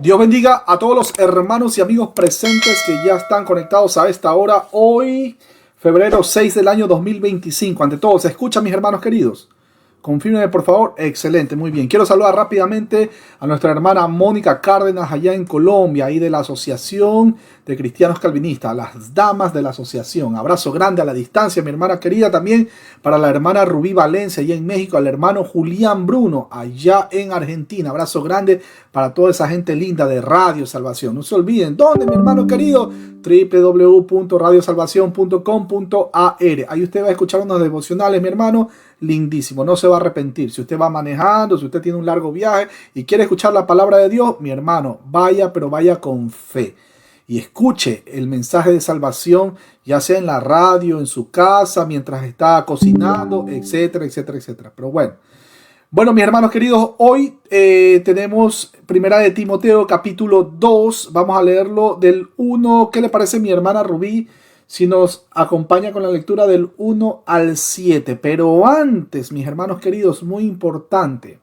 Dios bendiga a todos los hermanos y amigos presentes que ya están conectados a esta hora. Hoy, febrero 6 del año 2025. Ante todo, ¿se escuchan, mis hermanos queridos? Confírmenme, por favor. Excelente, muy bien. Quiero saludar rápidamente a nuestra hermana Mónica Cárdenas allá en Colombia, ahí de la Asociación de Cristianos Calvinistas, las damas de la asociación. Abrazo grande a la distancia, mi hermana querida. También para la hermana Rubí Valencia allá en México, al hermano Julián Bruno allá en Argentina. Abrazo grande para toda esa gente linda de Radio Salvación. No se olviden, ¿dónde, mi hermano querido? www.radiosalvacion.com.ar. Ahí usted va a escuchar unos devocionales, mi hermano, lindísimo, no se va a arrepentir. Si usted va manejando, si usted tiene un largo viaje y quiere escuchar la palabra de Dios, mi hermano, vaya, pero vaya con fe y escuche el mensaje de salvación, ya sea en la radio, en su casa, mientras está cocinando, etcétera, etcétera, etcétera. Pero bueno, mis hermanos queridos, hoy tenemos Primera de Timoteo capítulo 2. Vamos a leerlo del 1. ¿Qué le parece, mi hermana Rubí, si nos acompaña con la lectura del 1 al 7? Pero antes, mis hermanos queridos, muy importante,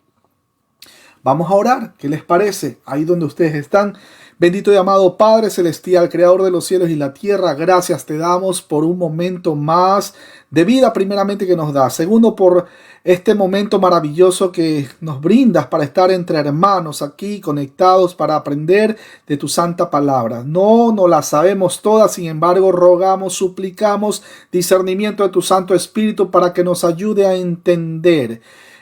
vamos a orar. ¿Qué les parece? Ahí donde ustedes están. Bendito y amado Padre Celestial, Creador de los cielos y la tierra, gracias te damos por un momento más de vida, primeramente, que nos das. Segundo, por este momento maravilloso que nos brindas para estar entre hermanos aquí conectados para aprender de tu santa palabra. No la sabemos todas, sin embargo, rogamos, suplicamos discernimiento de tu Santo Espíritu para que nos ayude a entender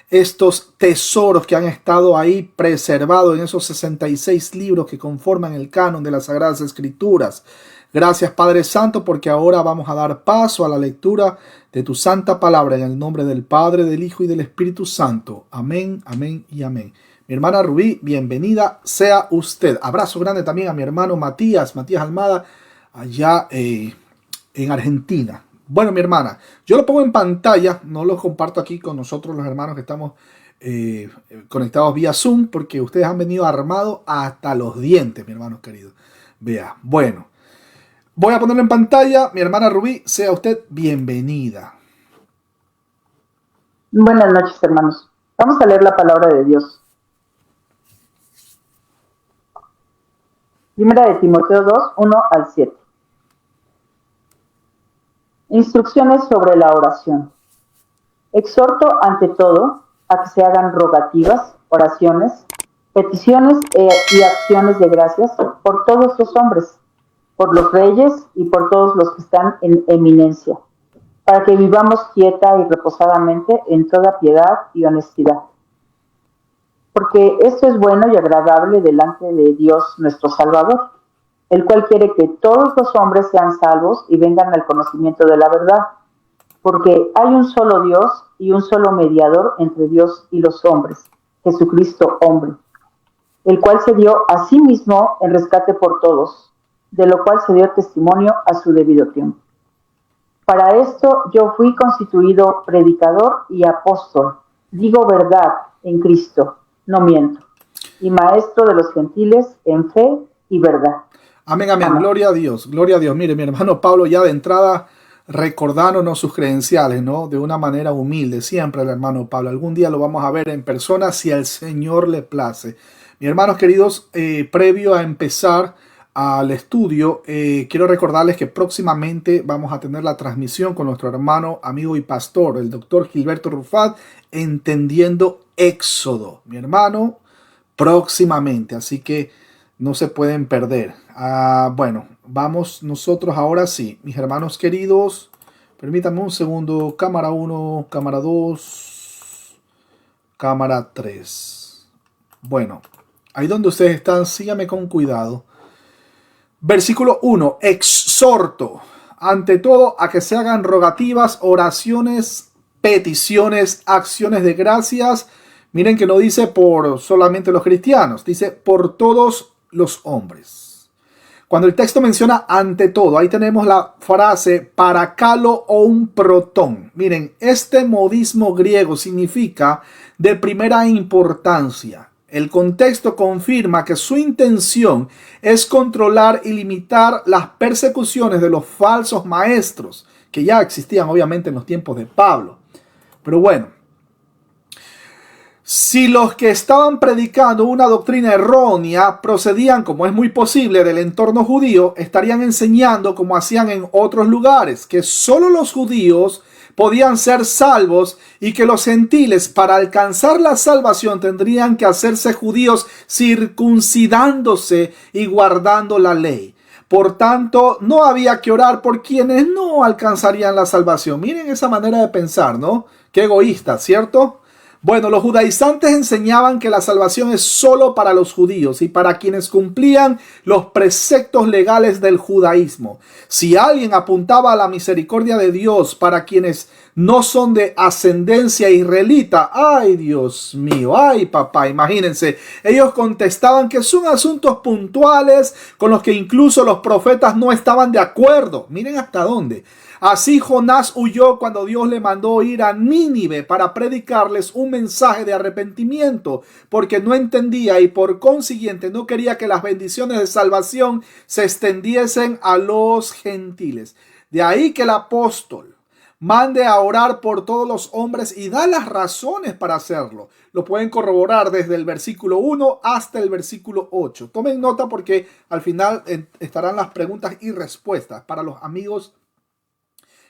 estos tesoros que han estado ahí preservados en esos 66 libros que conforman el canon de las Sagradas Escrituras. Gracias, Padre Santo, porque ahora vamos a dar paso a la lectura de tu santa palabra en el nombre del Padre, del Hijo y del Espíritu Santo. Amén, amén y amén. Mi hermana Rubí, bienvenida sea usted. Abrazo grande también a mi hermano Matías Almada, allá en Argentina. Bueno, mi hermana, yo lo pongo en pantalla, no lo comparto aquí con nosotros los hermanos que estamos conectados vía Zoom, porque ustedes han venido armados hasta los dientes, mi hermano querido. Vea, bueno, voy a ponerlo en pantalla. Mi hermana Rubí, sea usted bienvenida. Buenas noches, hermanos. Vamos a leer la palabra de Dios. Primera de Timoteo 2, 1 al 7. Instrucciones sobre la oración. Exhorto ante todo a que se hagan rogativas, oraciones, peticiones y acciones de gracias por todos los hombres, por los reyes y por todos los que están en eminencia, para que vivamos quieta y reposadamente en toda piedad y honestidad. Porque esto es bueno y agradable delante de Dios nuestro Salvador, el cual quiere que todos los hombres sean salvos y vengan al conocimiento de la verdad, porque hay un solo Dios y un solo mediador entre Dios y los hombres, Jesucristo hombre, el cual se dio a sí mismo en rescate por todos, de lo cual se dio testimonio a su debido tiempo. Para esto yo fui constituido predicador y apóstol, digo verdad en Cristo, no miento, y maestro de los gentiles en fe y verdad. Amén, amén, amén. Gloria a Dios, gloria a Dios. Mire, mi hermano Pablo ya de entrada recordándonos sus credenciales, ¿no? De una manera humilde, siempre el hermano Pablo. Algún día lo vamos a ver en persona si al Señor le place. Mis hermanos queridos, previo a empezar al estudio, quiero recordarles que próximamente vamos a tener la transmisión con nuestro hermano, amigo y pastor, el doctor Gilberto Rufat, entendiendo Éxodo. Mi hermano, próximamente, así que no se pueden perder. Bueno, vamos nosotros ahora sí, mis hermanos queridos. Permítanme un segundo. Cámara 1, cámara 2, cámara 3. Bueno, ahí donde ustedes están, síganme con cuidado. Versículo 1. Exhorto, ante todo, a que se hagan rogativas, oraciones, peticiones, acciones de gracias. Miren que no dice por solamente los cristianos, dice por todos los hombres. Cuando el texto menciona ante todo, ahí tenemos la frase paracalo o un protón. Miren, este modismo griego significa de primera importancia. El contexto confirma que su intención es controlar y limitar las persecuciones de los falsos maestros, que ya existían obviamente en los tiempos de Pablo. Pero bueno, Si los que estaban predicando una doctrina errónea procedían, como es muy posible, del entorno judío, estarían enseñando como hacían en otros lugares, que solo los judíos podían ser salvos y que los gentiles, para alcanzar la salvación, tendrían que hacerse judíos circuncidándose y guardando la ley. Por tanto, no había que orar por quienes no alcanzarían la salvación. Miren esa manera de pensar, ¿no? Qué egoísta, ¿cierto? Bueno, los judaizantes enseñaban que la salvación es solo para los judíos y para quienes cumplían los preceptos legales del judaísmo. Si alguien apuntaba a la misericordia de Dios para quienes no son de ascendencia israelita, ¡ay, Dios mío! ¡Ay, papá! Imagínense, ellos contestaban que son asuntos puntuales con los que incluso los profetas no estaban de acuerdo. Miren hasta dónde. Así Jonás huyó cuando Dios le mandó ir a Nínive para predicarles un mensaje de arrepentimiento, porque no entendía y por consiguiente no quería que las bendiciones de salvación se extendiesen a los gentiles. De ahí que el apóstol mande a orar por todos los hombres y da las razones para hacerlo. Lo pueden corroborar desde el versículo 1 hasta el versículo 8. Tomen nota porque al final estarán las preguntas y respuestas para los amigos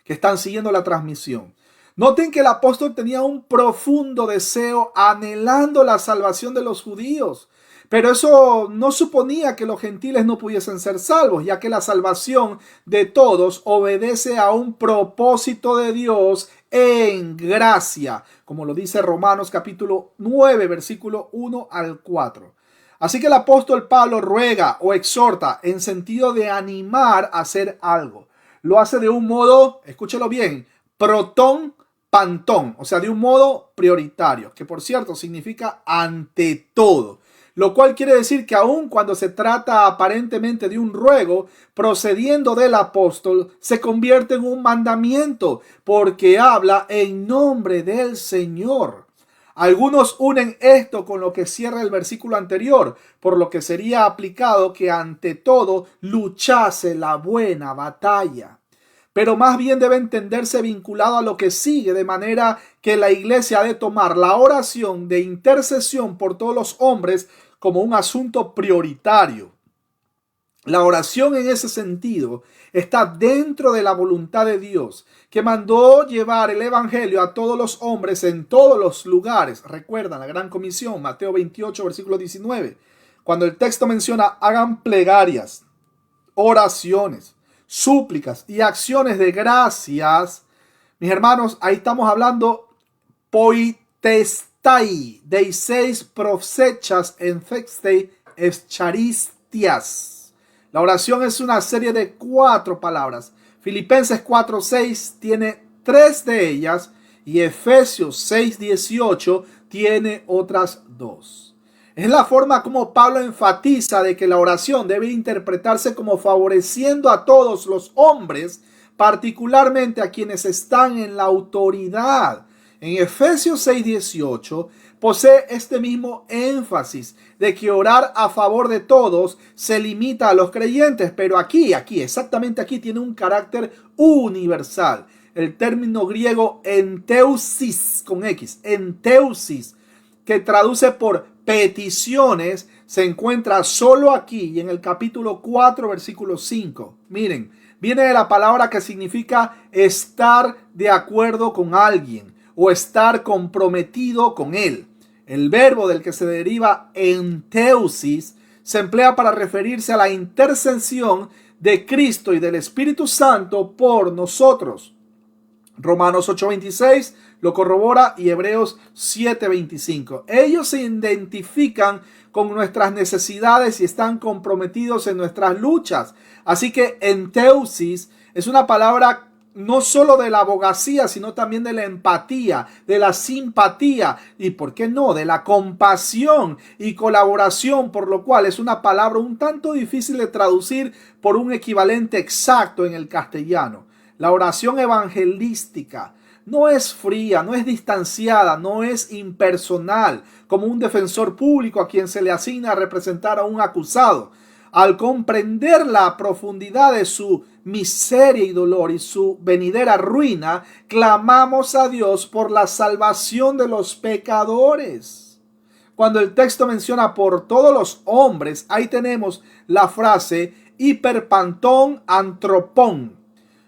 que están siguiendo la transmisión. Noten que el apóstol tenía un profundo deseo anhelando la salvación de los judíos, pero eso no suponía que los gentiles no pudiesen ser salvos, ya que la salvación de todos obedece a un propósito de Dios en gracia, como lo dice Romanos capítulo 9, versículo 1 al 4. Así que el apóstol Pablo ruega o exhorta en sentido de animar a hacer algo. Lo hace de un modo, escúchelo bien, protón pantón, o sea, de un modo prioritario, que por cierto significa ante todo, lo cual quiere decir que aun cuando se trata aparentemente de un ruego, procediendo del apóstol, se convierte en un mandamiento, porque habla en nombre del Señor. Algunos unen esto con lo que cierra el versículo anterior, por lo que sería aplicado que ante todo luchase la buena batalla. Pero más bien debe entenderse vinculado a lo que sigue, de manera que la iglesia ha de tomar la oración de intercesión por todos los hombres como un asunto prioritario. La oración en ese sentido está dentro de la voluntad de Dios, que mandó llevar el evangelio a todos los hombres en todos los lugares. Recuerdan la gran comisión, Mateo 28, versículo 19. Cuando el texto menciona hagan plegarias, oraciones, súplicas y acciones de gracias, mis hermanos, ahí estamos hablando poitestai, deiseis prosechas en fextei escharistias. La oración es una serie de 4 palabras. Filipenses 4:6 tiene 3 de ellas y Efesios 6:18 tiene otras 2. Es la forma como Pablo enfatiza de que la oración debe interpretarse como favoreciendo a todos los hombres, particularmente a quienes están en la autoridad. En Efesios 6:18 posee este mismo énfasis de que orar a favor de todos se limita a los creyentes, pero exactamente aquí tiene un carácter universal. El término griego enteusis, con X, enteusis, que traduce por peticiones, se encuentra solo aquí y en el capítulo 4, versículo 5. Miren, viene de la palabra que significa estar de acuerdo con alguien o estar comprometido con él. El verbo del que se deriva enteusis se emplea para referirse a la intercesión de Cristo y del Espíritu Santo por nosotros. Romanos 8:26 lo corrobora y Hebreos 7:25. Ellos se identifican con nuestras necesidades y están comprometidos en nuestras luchas. Así que enteusis es una palabra no solo de la abogacía, sino también de la empatía, de la simpatía y, ¿por qué no?, de la compasión y colaboración, por lo cual es una palabra un tanto difícil de traducir por un equivalente exacto en el castellano. La oración evangelística no es fría, no es distanciada, no es impersonal, como un defensor público a quien se le asigna a representar a un acusado. Al comprender la profundidad de su miseria y dolor y su venidera ruina, clamamos a Dios por la salvación de los pecadores. cuando el texto menciona por todos los hombres, ahí tenemos la frase hiperpantón antropón.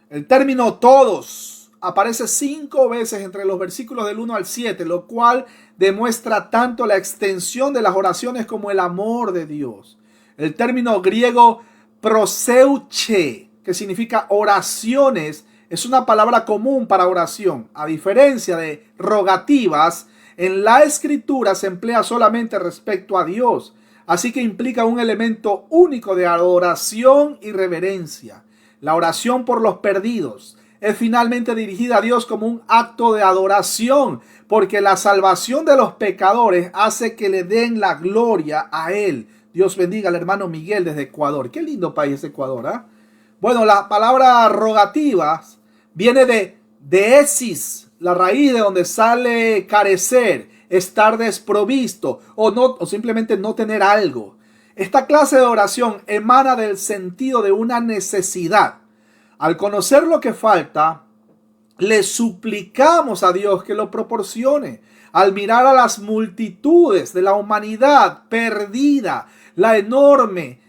El término todos aparece 5 veces entre los versículos del 1 al 7, lo cual demuestra tanto la extensión de las oraciones como el amor de Dios. El término griego proseuche, que significa oraciones, es una palabra común para oración. A diferencia de rogativas, en la escritura se emplea solamente respecto a Dios. Así que implica un elemento único de adoración y reverencia. La oración por los perdidos es finalmente dirigida a Dios como un acto de adoración, porque la salvación de los pecadores hace que le den la gloria a Él. Dios bendiga al hermano Miguel desde Ecuador. Qué lindo país Ecuador, ¿eh? Bueno, la palabra rogativas viene de deesis, la raíz de donde sale carecer, estar desprovisto o simplemente no tener algo. Esta clase de oración emana del sentido de una necesidad. Al conocer lo que falta, le suplicamos a Dios que lo proporcione. Al mirar a las multitudes de la humanidad perdida, la enorme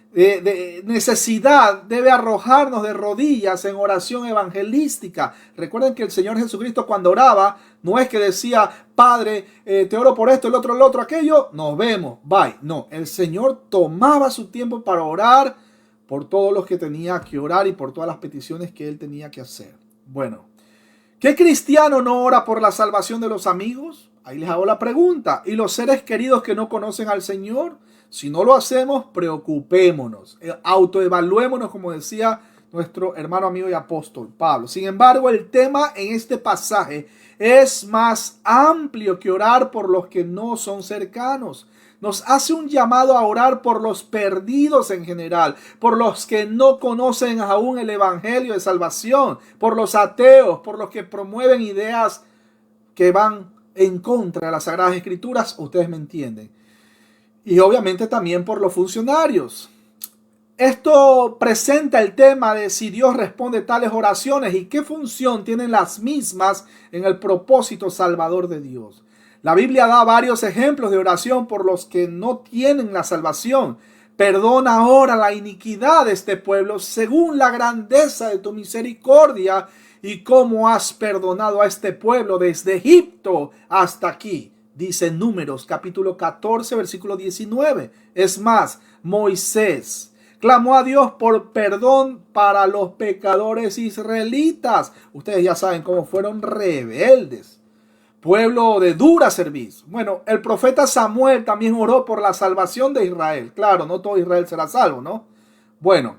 necesidad debe arrojarnos de rodillas en oración evangelística. Recuerden que el Señor Jesucristo, cuando oraba, no es que decía: Padre, te oro por esto, el otro, aquello, nos vemos, bye. No, el Señor tomaba su tiempo para orar por todos los que tenía que orar y por todas las peticiones que Él tenía que hacer. Bueno, ¿qué cristiano no ora por la salvación de los amigos? Ahí les hago la pregunta. ¿Y los seres queridos que no conocen al Señor? Si no lo hacemos, preocupémonos, autoevaluémonos, como decía nuestro hermano, amigo y apóstol Pablo. Sin embargo, el tema en este pasaje es más amplio que orar por los que no son cercanos. Nos hace un llamado a orar por los perdidos en general, por los que no conocen aún el evangelio de salvación, por los ateos, por los que promueven ideas que van en contra de las Sagradas Escrituras. Ustedes me entienden. Y obviamente también por los funcionarios. Esto presenta el tema de si Dios responde tales oraciones y qué función tienen las mismas en el propósito salvador de Dios. La Biblia da varios ejemplos de oración por los que no tienen la salvación. Perdona ahora la iniquidad de este pueblo según la grandeza de tu misericordia y cómo has perdonado a este pueblo desde Egipto hasta aquí. Dice Números capítulo 14 versículo 19. Es más, Moisés clamó a Dios por perdón para los pecadores israelitas. Ustedes ya saben cómo fueron rebeldes. Pueblo de dura servicio. Bueno, el profeta Samuel también oró por la salvación de Israel. Claro, no todo Israel será salvo, ¿no? Bueno,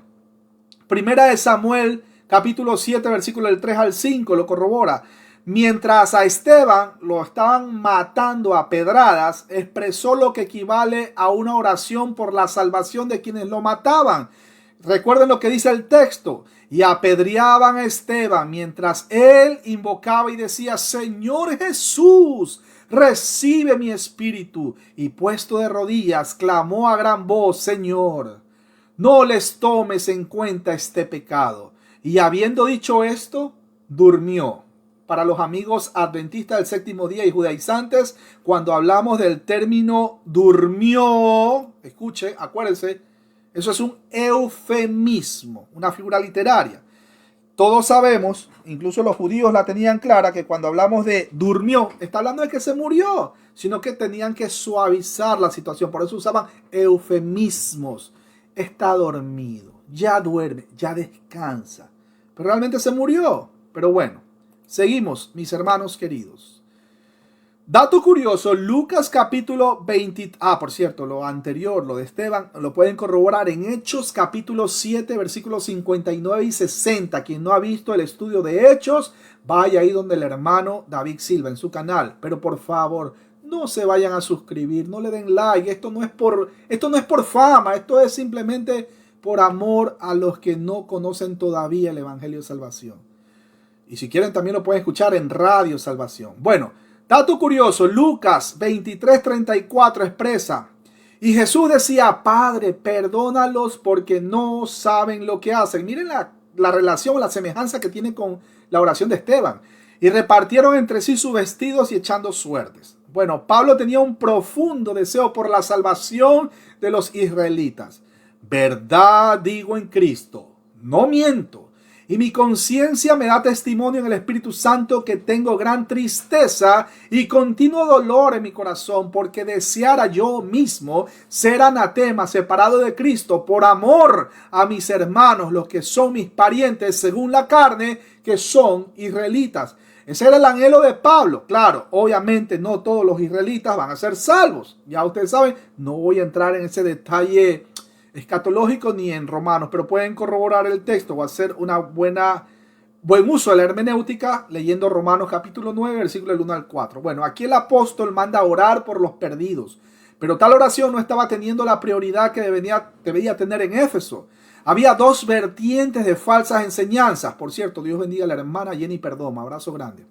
primera de Samuel capítulo 7 versículo del 3 al 5 lo corrobora. Mientras a Esteban lo estaban matando a pedradas, expresó lo que equivale a una oración por la salvación de quienes lo mataban. Recuerden lo que dice el texto. Y apedreaban a Esteban mientras él invocaba y decía: Señor Jesús, recibe mi espíritu. Y puesto de rodillas, clamó a gran voz: Señor, no les tomes en cuenta este pecado. Y habiendo dicho esto, durmió. Para los amigos adventistas del séptimo día y judaizantes, cuando hablamos del término durmió, escuche, acuérdense, eso es un eufemismo, una figura literaria. Todos sabemos, incluso los judíos la tenían clara, que cuando hablamos de durmió, está hablando de que se murió, sino que tenían que suavizar la situación. Por eso usaban eufemismos. Está dormido, ya duerme, ya descansa. Pero realmente se murió. Pero bueno. Seguimos, mis hermanos queridos. Dato curioso, Lucas capítulo 20. Por cierto, lo anterior, lo de Esteban, lo pueden corroborar en Hechos capítulo 7, versículos 59 y 60. Quien no ha visto el estudio de Hechos, vaya ahí donde el hermano David Silva en su canal. Pero por favor, no se vayan a suscribir, no le den like. Esto no es por fama, esto es simplemente por amor a los que no conocen todavía el Evangelio de Salvación. Y si quieren también lo pueden escuchar en Radio Salvación. Bueno, dato curioso, Lucas 23:34 expresa: y Jesús decía: Padre, perdónalos porque no saben lo que hacen. Miren la relación, la semejanza que tiene con la oración de Esteban. Y repartieron entre sí sus vestidos y echando suertes. Bueno, Pablo tenía un profundo deseo por la salvación de los israelitas. Verdad digo en Cristo, no miento. Y mi conciencia me da testimonio en el Espíritu Santo que tengo gran tristeza y continuo dolor en mi corazón, porque deseara yo mismo ser anatema, separado de Cristo, por amor a mis hermanos, los que son mis parientes según la carne, que son israelitas. Ese era el anhelo de Pablo. Claro, obviamente no todos los israelitas van a ser salvos. Ya ustedes saben, no voy a entrar en ese detalle escatológico ni en Romanos, pero pueden corroborar el texto o hacer buen uso de la hermenéutica leyendo Romanos capítulo 9, versículo del 1 al 4. Bueno, aquí el apóstol manda a orar por los perdidos, pero tal oración no estaba teniendo la prioridad que debía tener en Éfeso. Había dos vertientes de falsas enseñanzas. Por cierto, Dios bendiga a la hermana Jenny Perdoma, abrazo grande.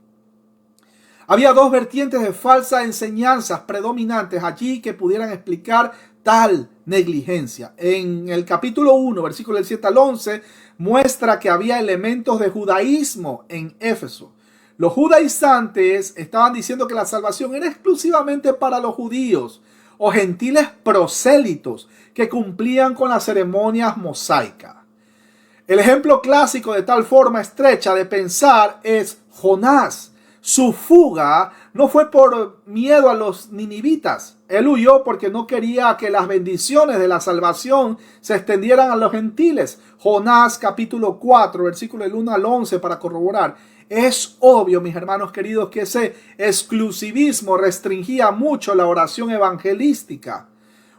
Había dos vertientes de falsas enseñanzas predominantes allí que pudieran explicar tal negligencia. En el capítulo 1, versículo del 7 al 11, muestra que había elementos de judaísmo en Éfeso. Los judaizantes estaban diciendo que la salvación era exclusivamente para los judíos o gentiles prosélitos que cumplían con las ceremonias mosaicas. El ejemplo clásico de tal forma estrecha de pensar es Jonás. Su fuga no fue por miedo a los ninivitas. Él huyó porque no quería que las bendiciones de la salvación se extendieran a los gentiles. Jonás capítulo 4, versículo del 1 al 11 para corroborar. Es obvio, mis hermanos queridos, que ese exclusivismo restringía mucho la oración evangelística.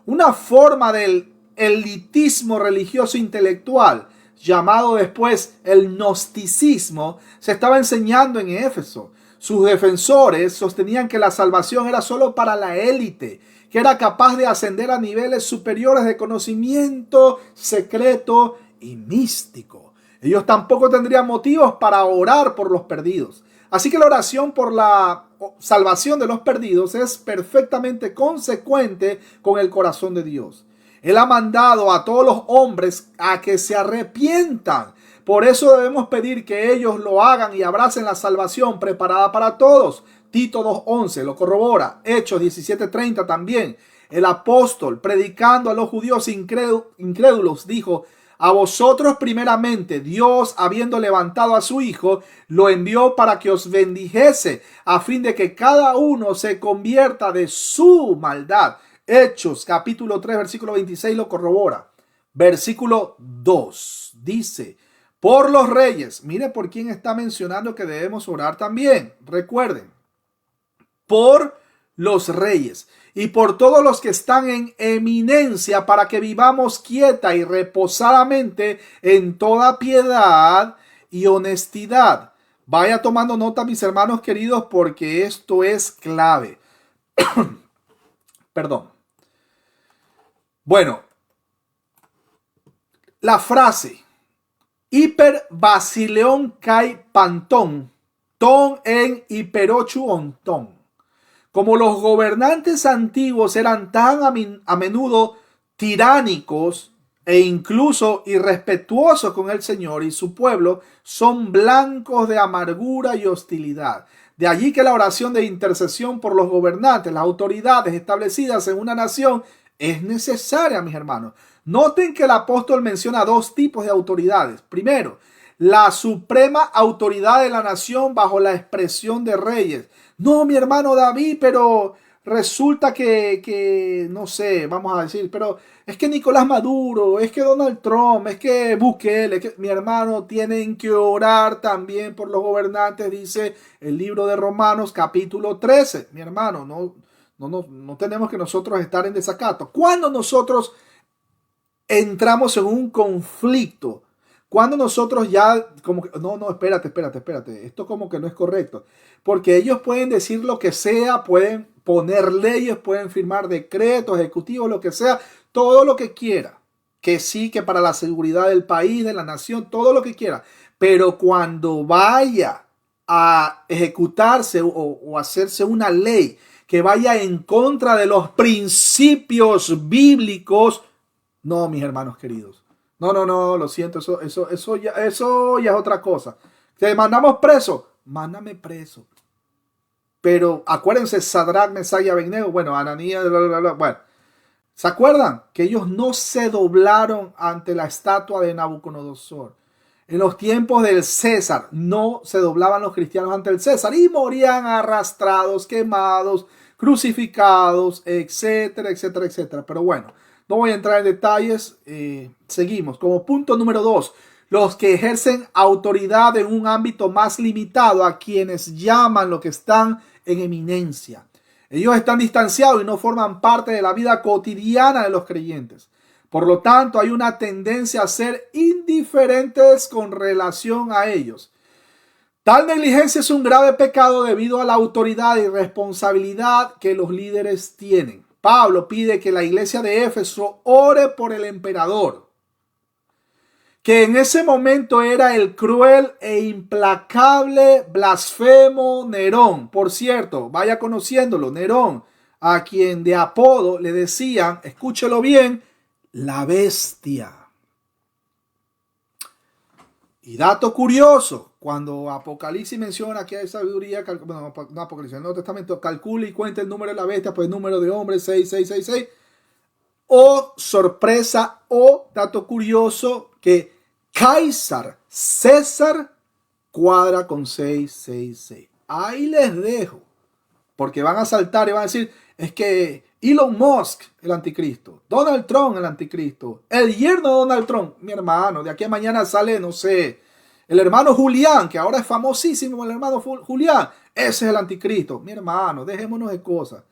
Una forma del elitismo religioso intelectual, llamado después el gnosticismo, se estaba enseñando en Éfeso. Sus defensores sostenían que la salvación era solo para la élite, que era capaz de ascender a niveles superiores de conocimiento secreto y místico. Ellos tampoco tendrían motivos para orar por los perdidos. Así que la oración por la salvación de los perdidos es perfectamente consecuente con el corazón de Dios. Él ha mandado a todos los hombres a que se arrepientan. Por eso debemos pedir que ellos lo hagan y abracen la salvación preparada para todos. Tito 2:11 lo corrobora. Hechos 17:30 también. El apóstol, predicando a los judíos incrédulos, dijo: a vosotros primeramente Dios, habiendo levantado a su Hijo, lo envió para que os bendijese, a fin de que cada uno se convierta de su maldad. Hechos capítulo 3 versículo 26 lo corrobora. Versículo 2 dice: por los reyes. Mire por quién está mencionando que debemos orar también. Recuerden, por los reyes y por todos los que están en eminencia, para que vivamos quieta y reposadamente en toda piedad y honestidad. Vaya tomando nota, mis hermanos queridos, porque esto es clave. Perdón. Bueno, la frase hiper basileon kai pantón, ton en hiperochu ontón. Como los gobernantes antiguos eran tan a menudo tiránicos e incluso irrespetuosos con el Señor y su pueblo, son blancos de amargura y hostilidad. De allí que la oración de intercesión por los gobernantes, las autoridades establecidas en una nación, es necesaria, mis hermanos. Noten que el apóstol menciona dos tipos de autoridades. Primero, la suprema autoridad de la nación bajo la expresión de reyes. No, mi hermano David, pero resulta que no sé, vamos a decir, pero es que Nicolás Maduro, es que Donald Trump, es que Bukele, es que, mi hermano, tienen que orar también por los gobernantes, dice el libro de Romanos capítulo 13. Mi hermano, no tenemos que nosotros estar en desacato. Cuando nosotros entramos en un conflicto, cuando nosotros ya como que, no, espérate, esto como que no es correcto, porque ellos pueden decir lo que sea, pueden poner leyes, pueden firmar decretos ejecutivos, lo que sea, todo lo que quiera, que sí, que para la seguridad del país, de la nación, todo lo que quiera, pero cuando vaya a ejecutarse o hacerse una ley que vaya en contra de los principios bíblicos, no, mis hermanos queridos. No, lo siento, eso ya es otra cosa. ¿Te mandamos preso? Mándame preso. Pero acuérdense, Sadrach, Mesach y Abednego, bueno, Ananías, bla, bla, bla, bueno. ¿Se acuerdan? Que ellos no se doblaron ante la estatua de Nabucodonosor. En los tiempos del César no se doblaban los cristianos ante el César y morían arrastrados, quemados, crucificados, etcétera, etcétera, etcétera. Pero bueno, no voy a entrar en detalles. Seguimos. Como punto número 2, los que ejercen autoridad en un ámbito más limitado, a quienes llaman lo que están en eminencia. Ellos están distanciados y no forman parte de la vida cotidiana de los creyentes. Por lo tanto, hay una tendencia a ser indiferentes con relación a ellos. Tal negligencia es un grave pecado debido a la autoridad y responsabilidad que los líderes tienen. Pablo pide que la iglesia de Éfeso ore por el emperador, que en ese momento era el cruel e implacable blasfemo Nerón. Por cierto, vaya conociéndolo, Nerón, a quien de apodo le decían, escúchelo bien, la bestia. Y dato curioso, cuando Apocalipsis menciona que hay sabiduría, bueno, no Apocalipsis, en el Nuevo Testamento, calcula y cuenta el número de la bestia, pues el número de hombre 6666. Oh, sorpresa, dato curioso, que César cuadra con 666. Ahí les dejo, porque van a saltar y van a decir, es que Elon Musk, el anticristo, Donald Trump, el anticristo, el yerno de Donald Trump, mi hermano, de aquí a mañana sale, no sé, el hermano Julián, que ahora es famosísimo, el hermano Julián, ese es el anticristo, mi hermano, dejémonos de cosas.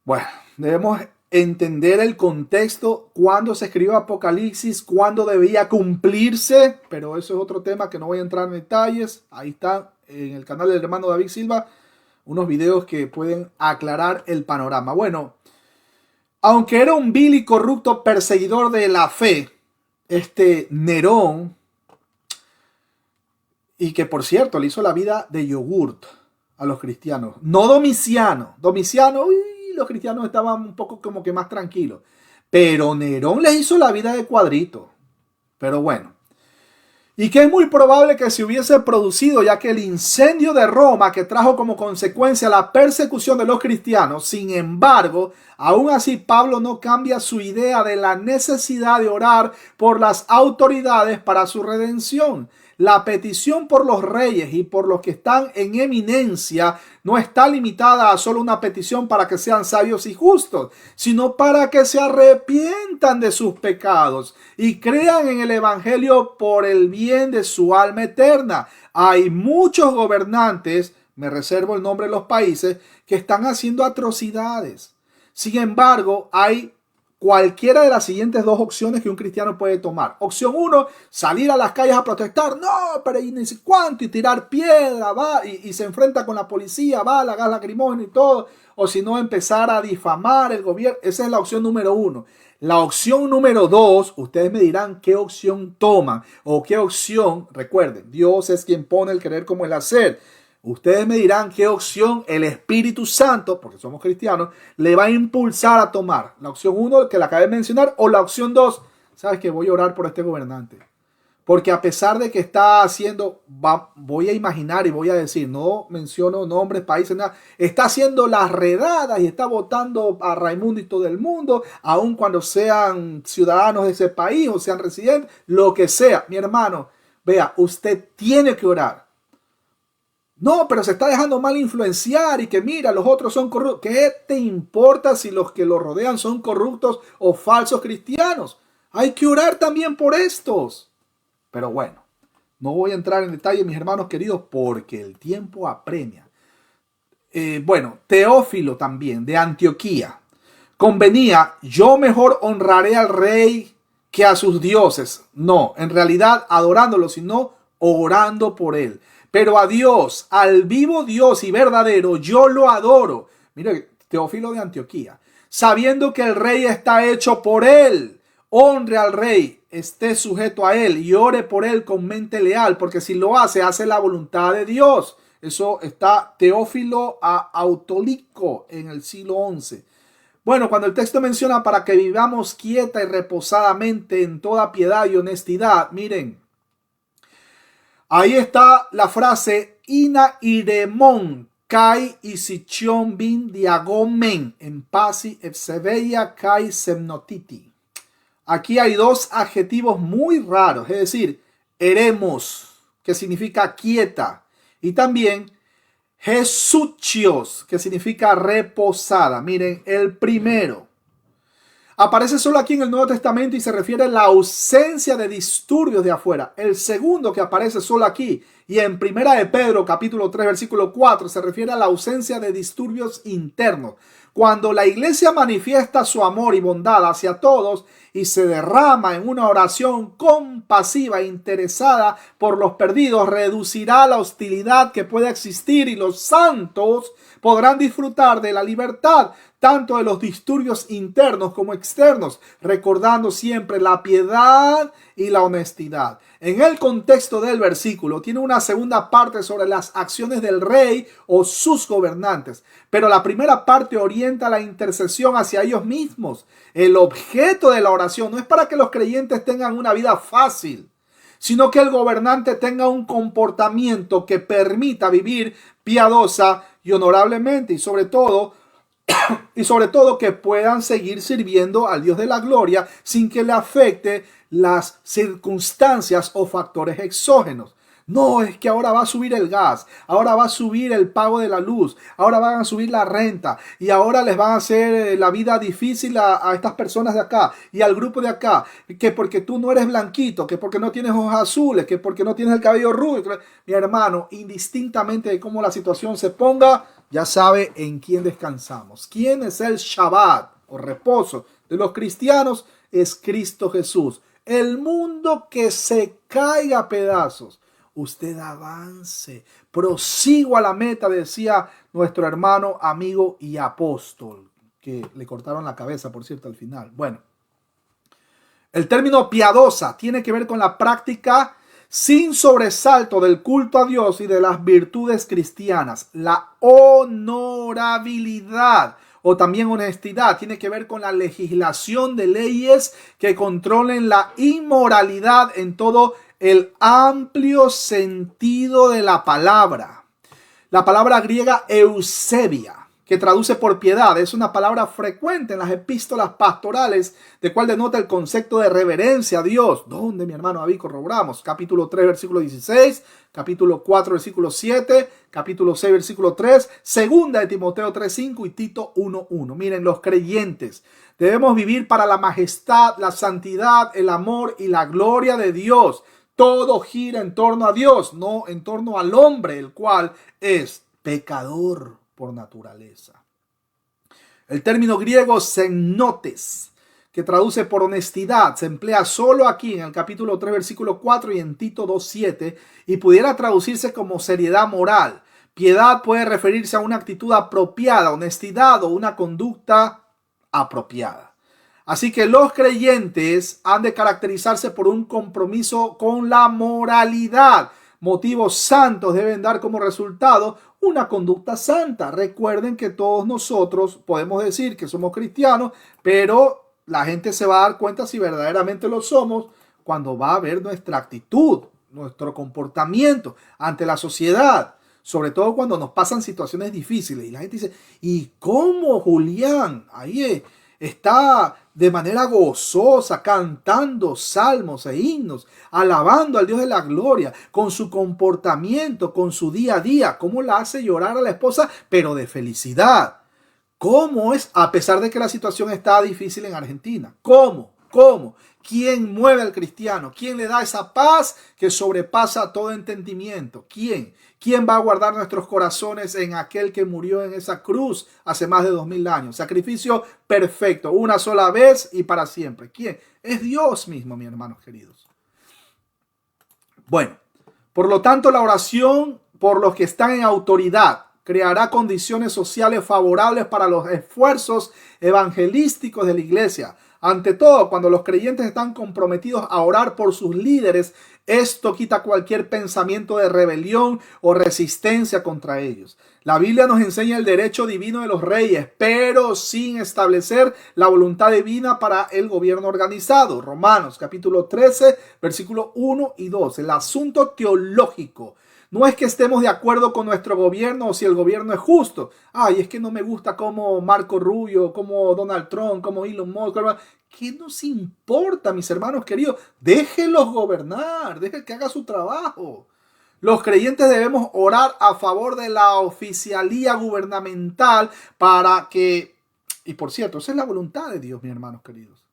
Bueno, debemos entender el contexto, cuándo se escribió Apocalipsis, cuándo debía cumplirse, pero eso es otro tema que no voy a entrar en detalles. Ahí está en el canal del hermano David Silva unos videos que pueden aclarar el panorama. Bueno, aunque era un vil y corrupto perseguidor de la fe, este Nerón, y que por cierto le hizo la vida de yogurt a los cristianos, no Domiciano. Los cristianos estaban un poco como que más tranquilos. Pero Nerón les hizo la vida de cuadrito. Pero bueno. Y que es muy probable que se hubiese producido, ya que el incendio de Roma, que trajo como consecuencia la persecución de los cristianos, sin embargo, aún así Pablo no cambia su idea de la necesidad de orar por las autoridades para su redención. La petición por los reyes y por los que están en eminencia no está limitada a solo una petición para que sean sabios y justos, sino para que se arrepientan de sus pecados y crean en el evangelio por el bien de su alma eterna. Hay muchos gobernantes, me reservo el nombre de los países, que están haciendo atrocidades. Sin embargo, hay cualquiera de las siguientes dos opciones que un cristiano puede tomar. Opción 1, salir a las calles a protestar. No, pero y no sé cuánto, y tirar piedra, va, y se enfrenta con la policía, va, la gas lacrimógeno y todo. O si no, empezar a difamar el gobierno. Esa es la opción número 1. La opción número 2, ustedes me dirán qué opción toman o qué opción, recuerden, Dios es quien pone el querer como el hacer. Ustedes me dirán qué opción el Espíritu Santo, porque somos cristianos, le va a impulsar a tomar. La opción 1, que la acabé de mencionar, o la opción 2, ¿sabes qué? Voy a orar por este gobernante. Porque a pesar de que está haciendo, voy a imaginar y voy a decir, no menciono nombres, países, nada, está haciendo las redadas y está votando a Raimundo y todo el mundo, aun cuando sean ciudadanos de ese país o sean residentes, lo que sea. Mi hermano, vea, usted tiene que orar. No, pero se está dejando mal influenciar y que mira, los otros son corruptos. ¿Qué te importa si los que lo rodean son corruptos o falsos cristianos? Hay que orar también por estos. Pero bueno, no voy a entrar en detalle, mis hermanos queridos, porque el tiempo apremia. Bueno, Teófilo también, de Antioquía. Convenía, yo mejor honraré al rey que a sus dioses. No, en realidad adorándolo, sino orando por él. Pero a Dios, al vivo Dios y verdadero, yo lo adoro. Mire, Teófilo de Antioquía. Sabiendo que el rey está hecho por él. Honre al rey, esté sujeto a él y ore por él con mente leal. Porque si lo hace, hace la voluntad de Dios. Eso está Teófilo a Autolico en el siglo XI. Bueno, cuando el texto menciona para que vivamos quieta y reposadamente en toda piedad y honestidad, miren. Ahí está la frase ina iremon, kai isichon bin diagomen en pasi efsebeia kai semnotiti. Aquí hay dos adjetivos muy raros, es decir, eremos, que significa quieta, y también Jesuchios, que significa reposada. Miren, el primero aparece solo aquí en el Nuevo Testamento y se refiere a la ausencia de disturbios de afuera. El segundo, que aparece solo aquí y en Primera de Pedro, capítulo 3, versículo 4, se refiere a la ausencia de disturbios internos. Cuando la iglesia manifiesta su amor y bondad hacia todos y se derrama en una oración compasiva e interesada por los perdidos, reducirá la hostilidad que pueda existir y los santos podrán disfrutar de la libertad, tanto de los disturbios internos como externos, recordando siempre la piedad y la honestidad. En el contexto del versículo tiene una segunda parte sobre las acciones del rey o sus gobernantes, pero la primera parte orienta la intercesión hacia ellos mismos. El objeto de la oración no es para que los creyentes tengan una vida fácil, sino que el gobernante tenga un comportamiento que permita vivir piadosa y honorablemente y sobre todo que puedan seguir sirviendo al Dios de la gloria sin que le afecte las circunstancias o factores exógenos. No, es que ahora va a subir el gas, ahora va a subir el pago de la luz, ahora van a subir la renta y ahora les van a hacer la vida difícil a estas personas de acá y al grupo de acá, que porque tú no eres blanquito, que porque no tienes ojos azules, que porque no tienes el cabello rubio. Mi hermano, indistintamente de cómo la situación se ponga, ya sabe en quién descansamos. ¿Quién es el Shabbat o reposo de los cristianos? Es Cristo Jesús. El mundo que se caiga a pedazos, usted avance, prosigo a la meta, decía nuestro hermano, amigo y apóstol, que le cortaron la cabeza, por cierto, al final. Bueno, el término piadosa tiene que ver con la práctica sin sobresalto del culto a Dios y de las virtudes cristianas. La honorabilidad o también honestidad tiene que ver con la legislación de leyes que controlen la inmoralidad en todo el amplio sentido de la palabra. La palabra griega eusebia, que traduce por piedad, es una palabra frecuente en las epístolas pastorales, de cual denota el concepto de reverencia a Dios. ¿Dónde, mi hermano David, corroboramos? Capítulo 3, versículo 16, capítulo 4, versículo 7, capítulo 6, versículo 3, segunda de Timoteo 3, 5 y Tito 1, 1. Miren, los creyentes debemos vivir para la majestad, la santidad, el amor y la gloria de Dios. Todo gira en torno a Dios, no en torno al hombre, el cual es pecador por naturaleza. El término griego semnotes, que traduce por honestidad, se emplea solo aquí en el capítulo 3, versículo 4 y en Tito 2, 7, y pudiera traducirse como seriedad moral. Piedad puede referirse a una actitud apropiada, honestidad o una conducta apropiada. Así que los creyentes han de caracterizarse por un compromiso con la moralidad. Motivos santos deben dar como resultado una conducta santa. Recuerden que todos nosotros podemos decir que somos cristianos, pero la gente se va a dar cuenta si verdaderamente lo somos cuando va a ver nuestra actitud, nuestro comportamiento ante la sociedad. Sobre todo cuando nos pasan situaciones difíciles. Y la gente dice, ¿y cómo Julián? Ahí está de manera gozosa, cantando salmos e himnos, alabando al Dios de la gloria, con su comportamiento, con su día a día. ¿Cómo la hace llorar a la esposa? Pero de felicidad. ¿Cómo es? A pesar de que la situación está difícil en Argentina. ¿Cómo? ¿Cómo? ¿Quién mueve al cristiano? ¿Quién le da esa paz que sobrepasa todo entendimiento? ¿Quién? ¿Quién va a guardar nuestros corazones en aquel que murió en esa cruz hace más de 2000 años? Sacrificio perfecto, una sola vez y para siempre. ¿Quién? Es Dios mismo, mis hermanos queridos. Bueno, por lo tanto, la oración por los que están en autoridad creará condiciones sociales favorables para los esfuerzos evangelísticos de la iglesia. Ante todo, cuando los creyentes están comprometidos a orar por sus líderes, esto quita cualquier pensamiento de rebelión o resistencia contra ellos. La Biblia nos enseña el derecho divino de los reyes, pero sin establecer la voluntad divina para el gobierno organizado. Romanos capítulo 13, versículos 1 y 2. El asunto teológico No es que estemos de acuerdo con nuestro gobierno o si el gobierno es justo. Ay, es que no me gusta como Marco Rubio, como Donald Trump, como Elon Musk. ¿Qué nos importa, mis hermanos queridos? Déjenlos gobernar, dejen que haga su trabajo. Los creyentes debemos orar a favor de la oficialía gubernamental para que, y por cierto, esa es la voluntad de Dios, mis hermanos queridos.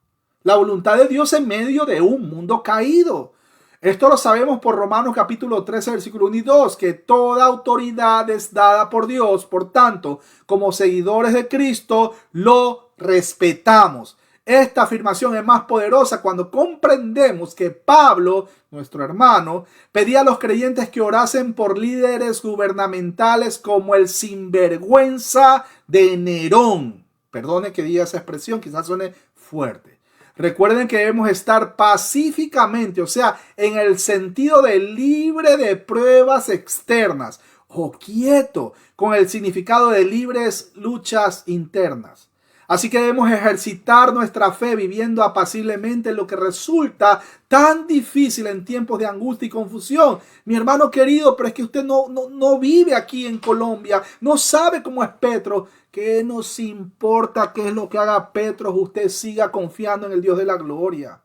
La voluntad de Dios en medio de un mundo caído. Esto lo sabemos por Romanos capítulo 13, versículo 1 y 2, que toda autoridad es dada por Dios. Por tanto, como seguidores de Cristo, lo respetamos. Esta afirmación es más poderosa cuando comprendemos que Pablo, nuestro hermano, pedía a los creyentes que orasen por líderes gubernamentales como el sinvergüenza de Nerón. Perdone que diga esa expresión, quizás suene fuerte. Recuerden que debemos estar pacíficamente, o sea, en el sentido de libre de pruebas externas, o quieto, con el significado de libres luchas internas. Así que debemos ejercitar nuestra fe viviendo apaciblemente lo que resulta tan difícil en tiempos de angustia y confusión. Mi hermano querido, pero es que usted no vive aquí en Colombia, no sabe cómo es Petro. ¿Qué nos importa qué es lo que haga Petro? Usted siga confiando en el Dios de la gloria.